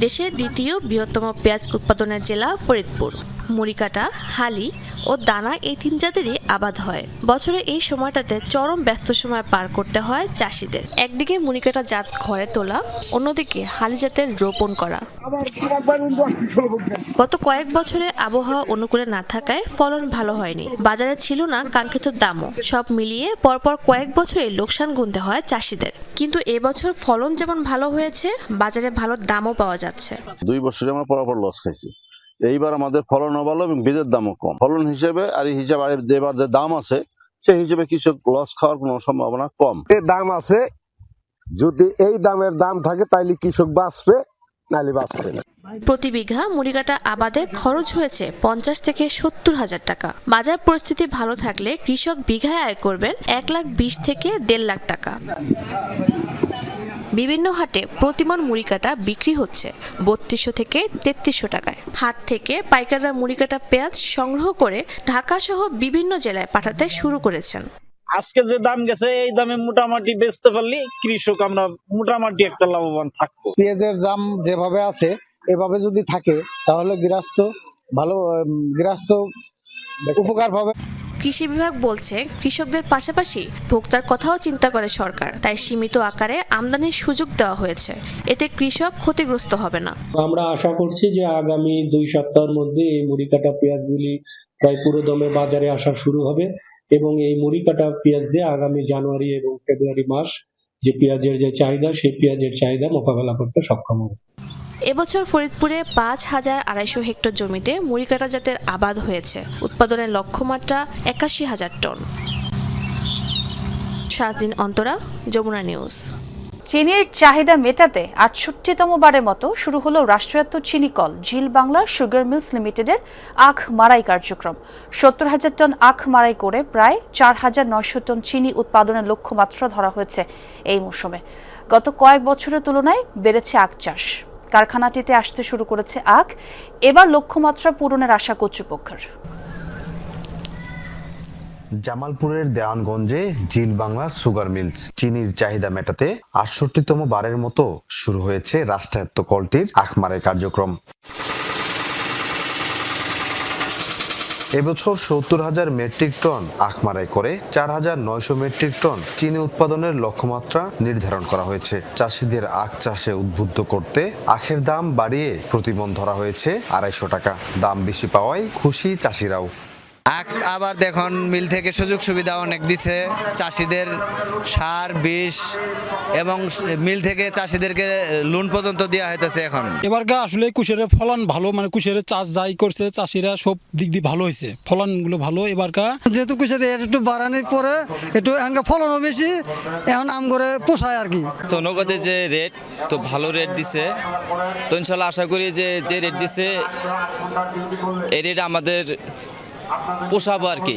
দেশের দ্বিতীয় বৃহত্তম পেঁয়াজ উৎপাদনের জেলা ফরিদপুর। মুড়িকাটা, হালি ও দানা এই তিন জাতেরই আবাদ হয়। বছরে এই সময়টাতে চরম ব্যস্ত সময় পার করতে হয় চাষিদের। একদিকে মুড়িকাটা জাত ঘরে তোলা, অন্যদিকে হালি জাতের রোপণ করা। গত কয়েক বছরে আবহাওয়া অনুকূলে না থাকায় ফলন ভালো হয়নি, বাজারে ছিল না কাঙ্ক্ষিত দামও। সব মিলিয়ে পরপর কয়েক বছরে লোকসান গুনতে হয় চাষিদের। কিন্তু এবছর ফলন যেমন ভালো হয়েছে, বাজারে ভালো দামও পাওয়া যাচ্ছে। 2 বছরে আমরা পরপর লস খাইছি। এইবার আমাদের ফলনও ভালো এবং বীজের দামও কম। ফলন হিসেবে আর এই হিসাবে এবার যে দাম আছে সেই হিসেবে কৃষক লস খাওয়ার কোনো সম্ভাবনা কম। দাম আছে, যদি এই দামের দাম থাকে তাইলে কৃষক বাঁচবে, নাইলে বাঁচবে না। প্রতি বিঘা মুড়িকাটা আবাদে খরচ হয়েছে 50 থেকে 70 হাজার টাকা। বাজার পরিস্থিতি ভালো থাকলে কৃষক বিঘায় আয় করবেন 1,20,000 থেকে 1.5 লাখ টাকা। বিভিন্ন হাটে প্রতিমন মুড়িকাটা বিক্রি হচ্ছে 3200 থেকে 3300 টাকায়। হাট থেকে পাইকাররা মুড়িকাটা পেঁয়াজ সংগ্রহ করে ঢাকা সহ বিভিন্ন জেলায় পাঠাতে শুরু করেছেন। আজকে যে দাম গেছে এই দামে মোটামুটি বেচতে পারলে কৃষক আমরা মোটামুটি একটা লাভবান থাকবো। পেঁয়াজের দাম যেভাবে আছে এভাবে যদি থাকে তাহলে গৃহস্থ উপকার পাবে। কৃষি বিভাগ বলছে কৃষকদের পাশাপাশি ভোক্তার কথাও চিন্তা করে সরকার, তাই সীমিত আকারে আমদানির সুযোগ দেওয়া হয়েছে। এতে কৃষক ক্ষতিগ্রস্ত হবে না। আমরা আশা করছি যে আগামী 2 সপ্তাহের মধ্যে এই মুড়িকাটা পেঁয়াজগুলি প্রায় পুরো দমে বাজারে আসা শুরু হবে এবং এই মুড়িকাটা পেঁয়াজ দিয়ে আগামী জানুয়ারি এবং ফেব্রুয়ারি মাস যে পেঁয়াজের যে চাহিদা, সেই পেঁয়াজের চাহিদা মোকাবেলা করতে সক্ষম হবে। এবছর ফরিদপুরে 5,250 হেক্টর জমিতে মুড়িকাটা জাতের আবাদ হয়েছে। উৎপাদনের লক্ষ্যমাত্রা 81,000 টন। শাহদিন অন্তরা, যমুনা নিউজ। চিনির চাহিদা মেটাতে 68তম বারের মতো শুরু হলো রাষ্ট্রায়ত্ত চিনি কল জিল বাংলা সুগার মিলস লিমিটেডের আখ মারাই কার্যক্রম। 70,000 টন আখ মারাই করে প্রায় 4,900 টন চিনি উৎপাদনের লক্ষ্যমাত্রা ধরা হয়েছে এই মৌসুমে। গত কয়েক বছরের তুলনায় বেড়েছে আখ চাষ। কারখানাটিতে আসতে শুরু করেছে আখ। এবার লক্ষ্যমাত্রা পূরণের আশা কর্তৃপক্ষের। জামালপুরের দেওয়ানগঞ্জে জিল বাংলা সুগার মিলস চিনির চাহিদা মেটাতে 68তম বারের মতো শুরু হয়েছে রাষ্ট্রায়ত্ত কলটির আখ মারাই কার্যক্রম। এবছর 70,000 মেট্রিক টন আখ মারাই করে 4,900 মেট্রিক টন চিনি উৎপাদনের লক্ষ্যমাত্রা নির্ধারণ করা হয়েছে। চাষিদের আখ চাষে উদ্বুদ্ধ করতে আখের দাম বাড়িয়ে প্রতিমন ধরা হয়েছে 250 টাকা। দাম বেশি পাওয়ায় খুশি চাষিরাও। আখ আবার দেখুন মিল থেকে সুযোগ সুবিধা অনেক দিছে, চাষিদের সার বিষ এবং মিল থেকে চাষিদেরকে লোন পর্যন্ত দেওয়া হইতেছে। এখন এবারকা আসলে কুশেরের ফলন ভালো, মানে কুশেরের চাষ যাই করছে চাষিরা সব দিক দিয়ে ভালো হয়েছে, ফলনগুলো ভালো। এবারকা যেহেতু কুশের একটু বাড়ানোর পরে একটু এখানকার ফলনও বেশি, এখন আম করে পোষায় আর কি। তো নগদে যে রেট, তো ভালো রেট দিছে, তো ইনশাল্লাহ আশা করি যে রেট দিছে এই রেট আমাদের পোষাবো আর কি।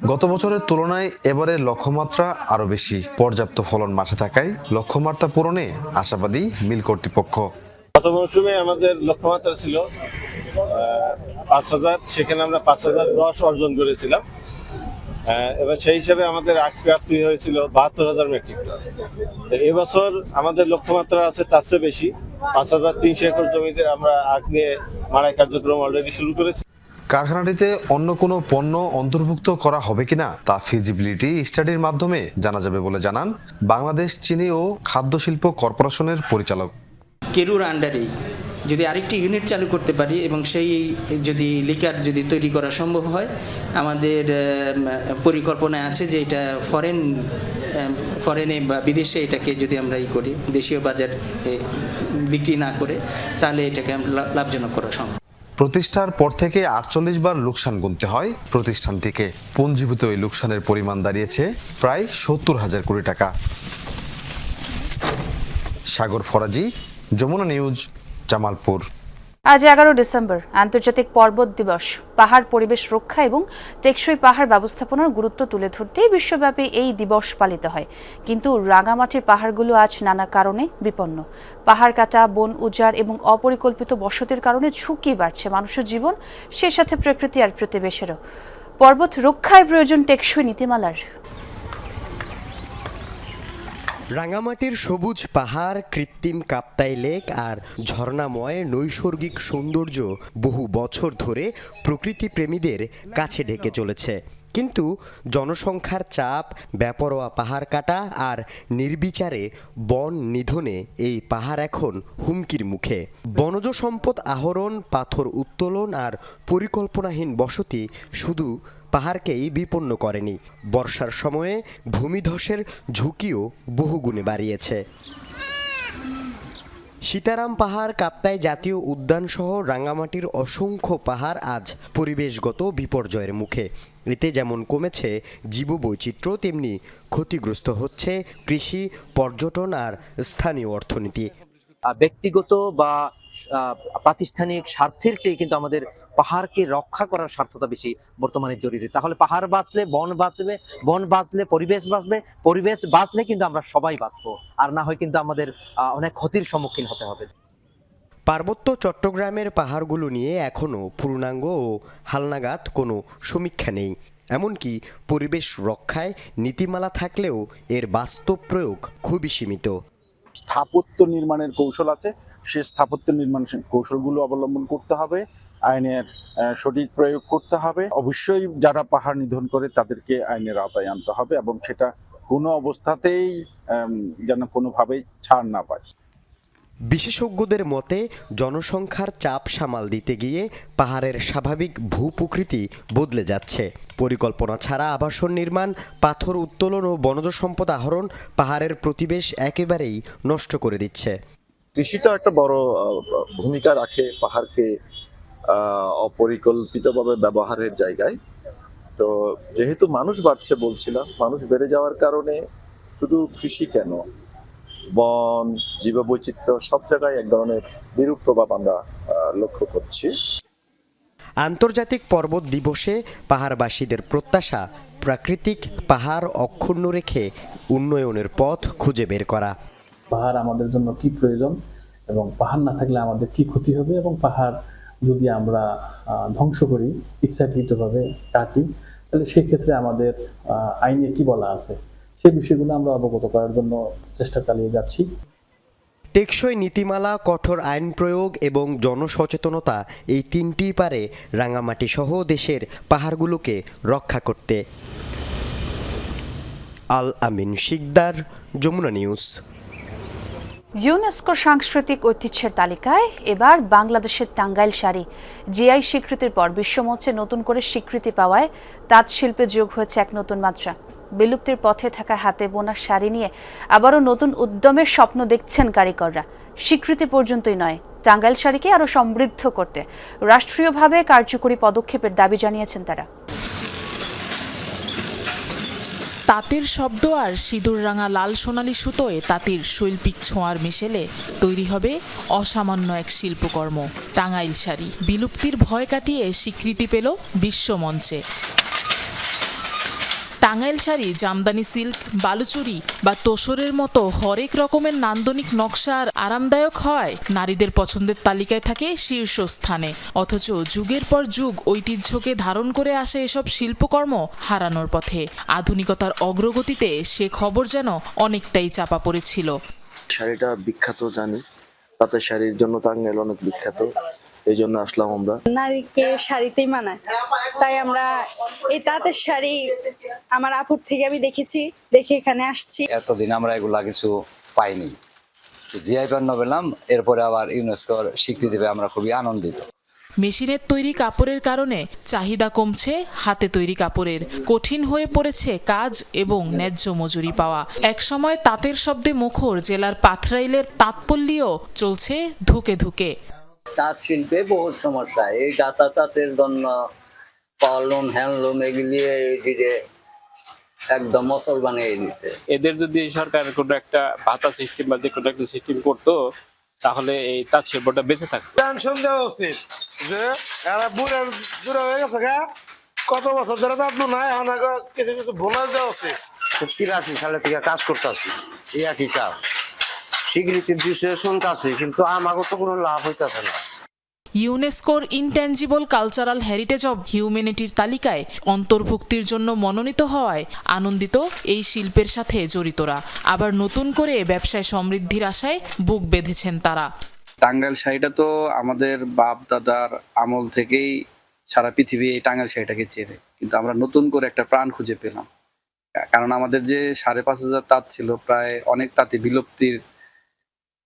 গত বছরের তুলনায় এবারে লক্ষ্যমাত্রা আরো বেশি। পর্যাপ্ত ফলন মাঠে থাকায় লক্ষ্যমাত্রা পূরণে আশাবাদী মিল কর্তৃপক্ষ। গত মৌসুমে আমাদের লক্ষ্যমাত্রা ছিল ৫,০০০, সেখানে আমরা ৫,০১০ অর্জন করেছিলাম। এবার সেই হিসাবে আমাদের আখ প্রাপ্তি হয়েছিল ৭২,০০০ মেট্রিক টন। এবছর আমাদের লক্ষ্যমাত্রা আছে তার চেয়ে বেশি, ৫,৩০০ একর জমিতে আমরা আখ নিয়ে মাড়াই কার্যক্রম অলরেডি শুরু করেছি। কারখানাটিতে অন্য কোনো পণ্য অন্তর্ভুক্ত করা হবে কিনা তা ফিজিবিলিটি স্টাডির মাধ্যমে জানা যাবে বলে জানান বাংলাদেশ চিনি ও খাদ্য শিল্প কর্পোরেশনের পরিচালক। কেরুর আন্ডারেই যদি আরেকটি ইউনিট চালু করতে পারি এবং সেই যদি লিকার যদি তৈরি করা সম্ভব হয়, আমাদের পরিকল্পনা আছে যে এটা ফরেনে বা বিদেশে এটাকে যদি আমরা করি, দেশীয় বাজার বিক্রি না করে, তাহলে এটাকে লাভজনক করা সম্ভব। প্রতিষ্ঠার পর থেকে ৪৮ বার লোকসান গুনতে হয় প্রতিষ্ঠানটিকে। পুঞ্জীভূত এই লোকসানের পরিমাণ দাঁড়িয়েছে প্রায় ৭০,০০০ কোটি টাকা। সাগর ফরাজি, যমুনা নিউজ, জামালপুর। আজ ১১ ডিসেম্বর আন্তর্জাতিক পর্বত দিবস। পাহাড় পরিবেশ রক্ষা এবং টেকসই পাহাড় ব্যবস্থাপনার গুরুত্ব তুলে ধরতেই বিশ্বব্যাপী এই দিবস পালিত হয়। কিন্তু রাঙামাটির পাহাড়গুলো আজ নানা কারণে বিপন্ন। পাহাড় কাটা, বন উজাড় এবং অপরিকল্পিত বসতির কারণে ঝুঁকি বাড়ছে মানুষের জীবন, সে সাথে প্রকৃতি আর প্রতিবেশেরও। পর্বত রক্ষায় প্রয়োজন টেকসই নীতিমালার। রাঙামাটির সবুজ পাহাড়, কৃত্রিম কাপ্তাই লেক আর ঝর্ণাময় নৈসর্গিক সৌন্দর্য বহু বছর ধরে প্রকৃতিপ্রেমীদের কাছে ঢেকে চলেছে। কিন্তু জনসংখ্যার চাপ, বেপরোয়া পাহাড় কাটা আর নির্বিচারে বন নিধনে এই পাহাড় এখন হুমকির মুখে। বনজ সম্পদ আহরণ, পাথর উত্তোলন আর পরিকল্পনাহীন বসতি শুধু পাহাড়কেই বিপন্ন করেনি, বর্ষার সময়ে ভূমিধসের ঝুঁকিও বহুগুণে বাড়িয়েছে। সীতারাম পাহাড়, কাপ্তাই জাতীয় উদ্যান সহ রাঙামাটির অসংখ্য পাহাড় আজ পরিবেশগত বিপর্যয়ের মুখে। এতে যেমন কমেছে জীববৈচিত্র্য, তেমনি ক্ষতিগ্রস্ত হচ্ছে কৃষি, পর্যটন আর স্থানীয় অর্থনীতি। ব্যক্তিগত বা প্রাতিষ্ঠানিক স্বার্থের চেয়ে কিন্তু আমাদের পাহাড়কে রক্ষা করার স্বার্থটা বেশি বর্তমানে জরুরি। তাহলে পাহাড় বাঁচলে বন বাঁচবে, বন বাঁচলে পরিবেশ বাঁচবে, পরিবেশ বাঁচলে কিন্তু আমরা সবাই বাঁচবো, আর না হয় কিন্তু আমাদের অনেক ক্ষতির সম্মুখীন হতে হবে। পার্বত্য চট্টগ্রামের পাহাড়গুলো নিয়ে এখনও পূর্ণাঙ্গ ও হালনাগাদ কোনো সমীক্ষা নেই। এমনকি পরিবেশ রক্ষায় নীতিমালা থাকলেও এর বাস্তব প্রয়োগ খুবই সীমিত। স্থাপত্য নির্মাণের কৌশল আছে, সে স্থাপত্য নির্মাণ কৌশলগুলো অবলম্বন করতে হবে, আইনের সঠিক প্রয়োগ করতে হবে। অবশ্যই যারা পাহাড় নিধন করে তাদেরকে আইনের আওতায় আনতে হবে এবং সেটা কোনো অবস্থাতেই যেন কোনোভাবেই ছাড় না পায়। বিশেষজ্ঞদের মতে জনসংখ্যার চাপ সামাল দিতে গিয়ে পাহাড়ের স্বাভাবিক ভূপ্রকৃতি বদলে যাচ্ছে। পরিকল্পনা ছাড়া আবাসন নির্মাণ, পাথর উত্তোলন ও বনজ সম্পদ আহরণ পাহাড়ের প্রতিবেশ একেবারেই নষ্ট করে দিচ্ছে। কৃষিটা একটা বড় ভূমিকা রাখে পাহাড়কে অপরিকল্পিতভাবে ব্যবহারের জায়গায়। তো যেহেতু মানুষ বাড়ছে, বলছিলাম, মানুষ বেড়ে যাওয়ার কারণে শুধু কৃষি কেন, বন, জীববৈচিত্র্য সব জায়গায় এক ধরনের বিরূপ প্রভাব আমরা লক্ষ্য করছি। আন্তর্জাতিক পর্বত দিবসে পাহাড়বাসীদের প্রত্যাশা প্রাকৃতিক পাহাড় অক্ষুণ্ণ রেখে উন্নয়নের পথ খুঁজে বের করা। পাহাড় আমাদের জন্য কি প্রয়োজন এবং পাহাড় না থাকলে আমাদের কি ক্ষতি হবে, এবং পাহাড় যদি আমরা ধ্বংস করি, ইচ্ছাকৃতভাবে কাটি, তাহলে সেক্ষেত্রে আমাদের আইনে কি বলা আছে সেই বিষয়গুলো আমরা অবগত করার জন্য চেষ্টা চালিয়ে যাচ্ছি। টেকসই নীতিমালা, কঠোর আইন প্রয়োগ এবং জনসচেতনতা, এই তিনটি পারে রাঙামাটি সহ দেশের পাহাড়গুলোকে রক্ষা করতে। আল আমিন শিকদার, যমুনা নিউজ। ইউনেস্কো সাংস্কৃতিক ঐতিহ্যের তালিকায় এবার বাংলাদেশের টাঙ্গাইল শাড়ি জিআই স্বীকৃতির পর বিশ্বমঞ্চে নতুন করে স্বীকৃতি পাওয়ায় তাঁত শিল্পে যোগ হয়েছে এক নতুন মাত্রা। বিলুপ্তির পথে থাকা হাতে বোনা শাড়ি নিয়ে আবারও নতুন উদ্যমের স্বপ্ন দেখছেন কারিগররা। স্বীকৃতি পর্যন্তই নয়, টাঙ্গাইল শাড়িকে আরও সমৃদ্ধ করতে রাষ্ট্রীয়ভাবে কার্যকরী পদক্ষেপের দাবি জানিয়েছেন তারা। তাঁতের শব্দ আর সিঁদুর রাঙা লাল সোনালি সুতোয় তাঁতির শৈল্পিক ছোঁয়ার মিশেলে তৈরি হবে অসামান্য এক শিল্পকর্ম টাঙ্গাইল শাড়ি। বিলুপ্তির ভয় কাটিয়ে স্বীকৃতি পেল বিশ্বমঞ্চে। টাঙ্গাইল শাড়ি, জামদানি সিল্ক, বালুচুরি বা তোসরের মতো হরেক রকমের নান্দনিক নকশা আর আরামদায়ক হয় নারীদের পছন্দের তালিকায় থাকে শীর্ষস্থানে। অথচ যুগের পর যুগ ঐতিহ্যকে ধারণ করে আসে এসব শিল্পকর্ম হারানোর পথে। আধুনিকতার অগ্রগতিতে সে খবর যেন অনেকটাই চাপা পড়েছিল। শাড়িটা বিখ্যাত জানি, তাঁতের শাড়ির জন্য টাঙ্গাইল অনেক বিখ্যাত, এই জন্য আসলাম আমরা। নারীকে শাড়িতেই মানায়, তাই আমরা এই তাঁতের শাড়ি আমার আপুর থেকে আমি দেখেছি, দেখে এখানে আসছি। এতদিন আমরা এগুলা কিছু পাইনি, জিআই পণ্য পেলাম, এরপরে আবার ইউনেস্কোর স্বীকৃতি পেয়ে আমরা খুবই আনন্দিত। মেশিনের তৈরি কাপড়ের কারণে চাহিদা কমছে হাতে তৈরি কাপড়ের, কঠিন হয়ে পড়েছে কাজ এবং ন্যায্য মজুরি পাওয়া। একসময় তাঁতের শব্দে মুখর জেলার পাথরাইলের তাঁতপল্লীও চলছে ধুকে ধুকে। তাঁত শিল্পে বহুত সমস্যা, এই গাঁথা তাঁতের জন্য পাওয়ারলুম, হ্যান্ডলুম এগুলি একদম মসল বানিয়ে দিচ্ছে। এদের যদি সরকার কোনো একটা ভাতা সিস্টেম বা যে কোনো একটা সিস্টেম করতো, তাহলে এই তাঁত শিল্পটা বেঁচে থাকতো। টেনশন দেওয়া উচিত যে এরা বুড়া হয়ে গেছে, কত বছর ধরে তাঁত নাই, কিছু কিছু বোনাস দেওয়া উচিত। 83 সালে থেকে কাজ করতেছি, এই একই কাজ, স্বীকৃতি দিচ্ছে শুনতেছি, কিন্তু আমাকে তো কোনো লাভ হইতেছে না। ইউনেস্কোর ইনট্যাঞ্জিবল কালচারাল হেরিটেজ অব হিউম্যানিটির তালিকায় অন্তর্ভুক্তির জন্য মনোনীত হওয়ায় আনন্দিত এই শিল্পের সাথে জড়িতরা। আবার নতুন করে ব্যবসায় সমৃদ্ধির আশায় বুক বেঁধেছেন তারা। টাঙ্গাইল শাড়িটা তো আমাদের বাপ দাদার আমল থেকেই সারা পৃথিবী এই টাঙ্গাইল শাড়িটাকে চেনে, কিন্তু আমরা নতুন করে একটা প্রাণ খুঁজে পেলাম। কারণ আমাদের যে 5,500 তাঁত ছিল, প্রায় অনেক তাঁতি বিলুপ্তির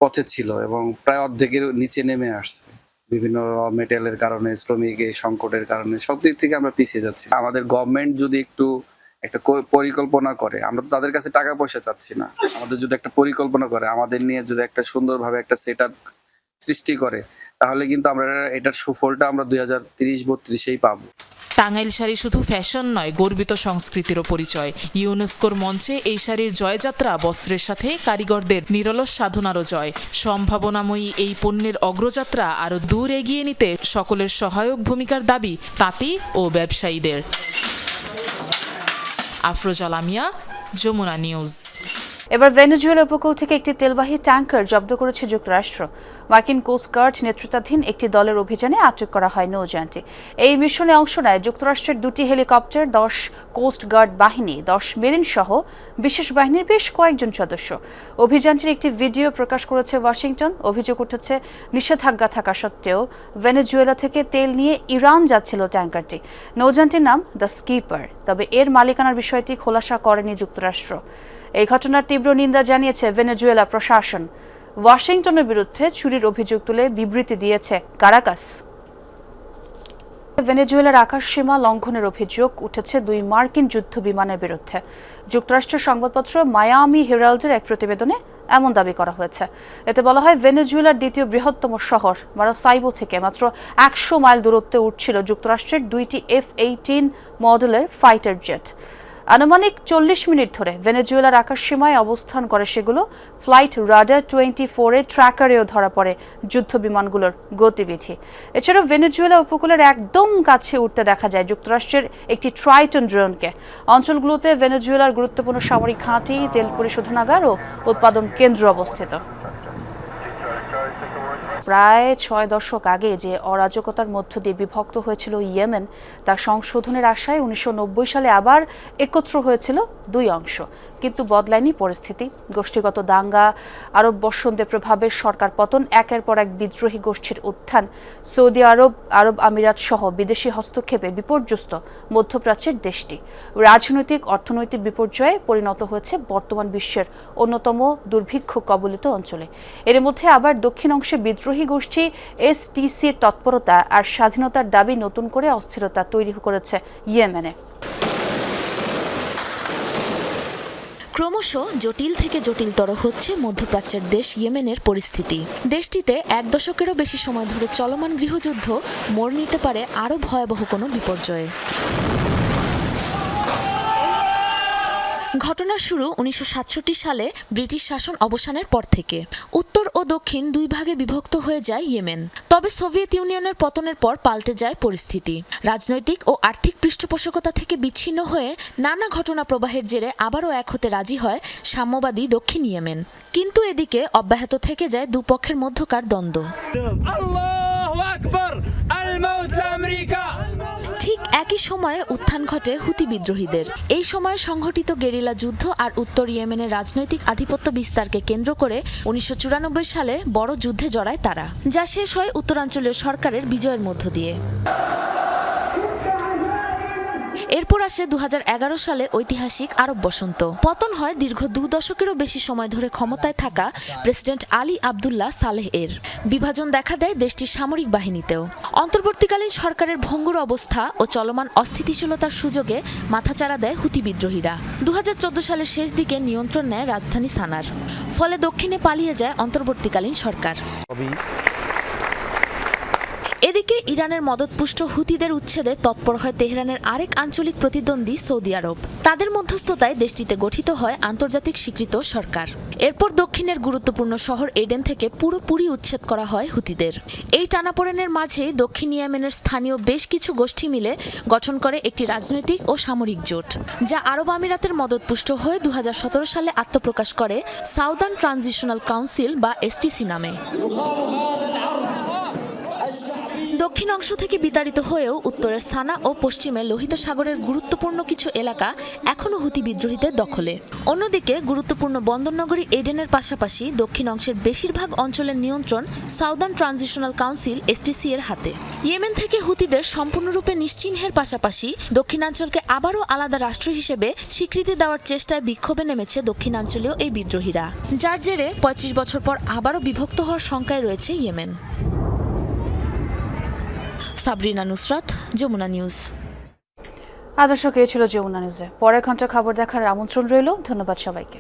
পথে ছিল এবং প্রায় অর্ধেকের নিচে নেমে আসছে বিভিন্ন মেটেরিয়ালের কারণে, শ্রমিকের সংকটের কারণে। সব দিক থেকে আমরা পিছিয়ে যাচ্ছি। আমাদের গভর্নমেন্ট যদি একটু একটা পরিকল্পনা করে, আমরা তো তাদের কাছে টাকা পয়সা চাচ্ছি না, আমাদের যদি একটা পরিকল্পনা করে, আমাদের নিয়ে যদি একটা সুন্দরভাবে একটা সেট আপ সৃষ্টি করে, তাহলে কিন্তু আমরা এটার সুফলটা আমরা 2030-32-এই পাবো। টাঙ্গাইল শাড়ি শুধু ফ্যাশন নয়, গর্বিত সংস্কৃতিরও পরিচয়। ইউনেস্কোর মঞ্চে এই শাড়ির জয়যাত্রা বস্ত্রের সাথে কারিগরদের নিরলস সাধনারও জয়। সম্ভাবনাময়ী এই পণ্যের অগ্রযাত্রা আরও দূর এগিয়ে নিতে সকলের সহায়ক ভূমিকার দাবি তাঁতি ও ব্যবসায়ীদের। আফরোজা লামিয়া, যমুনা নিউজ। এবার ভেনেজুয়েলা উপকূল থেকে একটি তেলবাহী ট্যাঙ্কার জব্দ করেছে যুক্তরাষ্ট্র। মার্কিন কোস্টগার্ড নেতৃত্বাধীন একটি দলের অভিযানে আটক করা হয় নৌযানটি। এই মিশনে অংশ নেয় যুক্তরাষ্ট্রের 2টি হেলিকপ্টার, 10 কোস্টগার্ড বাহিনী, 10 মেরিন সহ বিশেষ বাহিনীর বেশ কয়েকজন সদস্য। অভিযানটির একটি ভিডিও প্রকাশ করেছে ওয়াশিংটন। অভিযোগ উঠেছে নিষেধাজ্ঞা থাকা সত্ত্বেও ভেনেজুয়েলা থেকে তেল নিয়ে ইরান যাচ্ছিল ট্যাঙ্কারটি। নৌযানটির নাম দ্য স্কিপার, তবে এর মালিকানার বিষয়টি খোলাসা করেনি যুক্তরাষ্ট্র। এই ঘটনার তীব্র নিন্দা জানিয়েছে ভেনেজুয়েলা প্রশাসন। ওয়াশিংটনের বিরুদ্ধে চুরির অভিযোগ তুলে বিবৃতি দিয়েছে কারাকাস। ভেনেজুয়েলার আকাশসীমা লঙ্ঘনের অভিযোগ উঠেছে 2 মার্কিন যুদ্ধ বিমানের বিরুদ্ধে। যুক্তরাষ্ট্রের সংবাদপত্র মায়ামি হেরাল্ডের এক প্রতিবেদনে এমন দাবি করা হয়েছে। এতে বলা হয়, ভেনেজুয়েলার দ্বিতীয় বৃহত্তম শহর মারাসাইবো থেকে মাত্র 100 মাইল দূরত্বে উঠছিল যুক্তরাষ্ট্রের 2টি F-18 মডেলের ফাইটার জেট। আনুমানিক 40 মিনিট ধরে ভেনেজুয়েলার আকাশসীমায় অবস্থান করে সেগুলো। ফ্লাইট রাডার 24-এর ট্র্যাকারেও ধরা পড়ে যুদ্ধ বিমানগুলোর গতিবিধি। এছাড়াও ভেনেজুয়েলা উপকূলের একদম কাছে উঠতে দেখা যায় যুক্তরাষ্ট্রের একটি ট্রাইটন ড্রোনকে। অঞ্চলগুলোতে ভেনেজুয়েলার গুরুত্বপূর্ণ সামরিক ঘাঁটি, তেল পরিশোধনাগার ও উৎপাদন কেন্দ্র অবস্থিত। প্রায় 6 দশক আগে যে অরাজকতার মধ্য দিয়ে বিভক্ত হয়েছিল ইয়েমেন, তা সংশোধনের আশায় 1990 সালে আবার একত্র হয়েছিল 2 অংশ। কিন্তু বদলায়নি পরিস্থিতি। গোষ্ঠীগত দাঙ্গা, আরব বসন্তের প্রভাবে সরকার পতন, একের পর এক বিদ্রোহী গোষ্ঠীর উত্থান, সৌদি আরব, আরব আমিরাত সহ বিদেশি হস্তক্ষেপে বিপর্যস্ত মধ্যপ্রাচ্যের দেশটি রাজনৈতিক অর্থনৈতিক বিপর্যয়ে পরিণত হয়েছে বর্তমান বিশ্বের অন্যতম দুর্ভিক্ষ কবলিত অঞ্চলে। এর মধ্যে আবার দক্ষিণ অংশে বিদ্রোহী গোষ্ঠী STCর তৎপরতা আর স্বাধীনতার দাবি নতুন করে অস্থিরতা তৈরি করেছে ইয়েমেনে। ক্রমশ জটিল থেকে জটিলতর হচ্ছে মধ্যপ্রাচ্যের দেশ ইয়েমেনের পরিস্থিতি। দেশটিতে 1 দশকেরও বেশি সময় ধরে চলমান গৃহযুদ্ধ মোড় নিতে পারে আরও ভয়াবহ কোনো বিপর্যয়ে। ঘটনার শুরু 1967 সালে ব্রিটিশ শাসন অবসানের পর থেকে। উত্তর ও দক্ষিণ দুই ভাগে বিভক্ত হয়ে যায় ইয়েমেন। তবে সোভিয়েত ইউনিয়নের পতনের পর পাল্টে যায় পরিস্থিতি। রাজনৈতিক ও আর্থিক পৃষ্ঠপোষকতা থেকে বিচ্ছিন্ন হয়ে নানা ঘটনা প্রবাহের জেরে আবারও এক হতে রাজি হয় সাম্যবাদী দক্ষিণ ইয়েমেন। কিন্তু এদিকে অব্যাহত থেকে যায় দুপক্ষের মধ্যকার দ্বন্দ্ব। ঠিক একই সময়ে উত্থান ঘটে হুতি বিদ্রোহীদের। এই সময়ে সংঘটিত গেরিলা যুদ্ধ আর উত্তর ইয়েমেনের রাজনৈতিক আধিপত্য বিস্তারকে কেন্দ্র করে 1994 সালে বড় যুদ্ধে জড়ায় তারা, যা শেষ হয় উত্তরাঞ্চলীয় সরকারের বিজয়ের মধ্য দিয়ে। এরপর আসে 2011 সালে ঐতিহাসিক আরব বসন্ত। পতন হয় দীর্ঘ 2 দশকেরও বেশি সময় ধরে ক্ষমতায় থাকা প্রেসিডেন্ট আলী আবদুল্লাহ সালেহ এর। বিভাজন দেখা দেয় দেশটির সামরিক বাহিনীতেও। অন্তর্বর্তীকালীন সরকারের ভঙ্গুর অবস্থা ও চলমান অস্থিতিশীলতার সুযোগে মাথাচাড়া দেয় হুতি বিদ্রোহীরা। 2014 সালের শেষ দিকে নিয়ন্ত্রণ নেয় রাজধানী সানার। ফলে দক্ষিণে পালিয়ে যায় অন্তর্বর্তীকালীন সরকার। এদিকে ইরানের মদতপুষ্ট হুতিদের উচ্ছেদে তৎপর হয় তেহরানের আরেক আঞ্চলিক প্রতিদ্বন্দ্বী সৌদি আরব। তাদের মধ্যস্থতায় দেশটিতে গঠিত হয় আন্তর্জাতিক স্বীকৃত সরকার। এরপর দক্ষিণের গুরুত্বপূর্ণ শহর এডেন থেকে পুরোপুরি উচ্ছেদ করা হয় হুতিদের। এই টানাপোড়েনের মাঝেই দক্ষিণ ইয়েমেনের স্থানীয় বেশ কিছু গোষ্ঠী মিলে গঠন করে একটি রাজনৈতিক ও সামরিক জোট, যা আরব আমিরাতের মদতপুষ্ট হয়ে 2017 সালে আত্মপ্রকাশ করে সাউদার্ন ট্রানজিশনাল কাউন্সিল বা এসটিসি নামে। দক্ষিণ অংশ থেকে বিতাড়িত হয়েও উত্তরের সানা ও পশ্চিমের লোহিত সাগরের গুরুত্বপূর্ণ কিছু এলাকা এখনও হুতি বিদ্রোহীদের দখলে। অন্যদিকে গুরুত্বপূর্ণ বন্দরনগরী এডেনের পাশাপাশি দক্ষিণ অংশের বেশিরভাগ অঞ্চলের নিয়ন্ত্রণ সাউদার্ন ট্রানজিশনাল কাউন্সিল এসটিসি এর হাতে। ইয়েমেন থেকে হুতিদের সম্পূর্ণরূপে নিশ্চিহ্নের পাশাপাশি দক্ষিণাঞ্চলকে আবারও আলাদা রাষ্ট্র হিসেবে স্বীকৃতি দেওয়ার চেষ্টায় বিক্ষোভে নেমেছে দক্ষিণাঞ্চলীয় এই বিদ্রোহীরা, যার জেরে 35 বছর পর আবারও বিভক্ত হওয়ার শঙ্কায় রয়েছে ইয়েমেন। সাবরিনা নুসরাত, যমুনা নিউজ। দর্শক, এই ছিল যমুনা নিউজে। পরের ঘন্টা খবর দেখার আমন্ত্রণ রইল। ধন্যবাদ সবাইকে।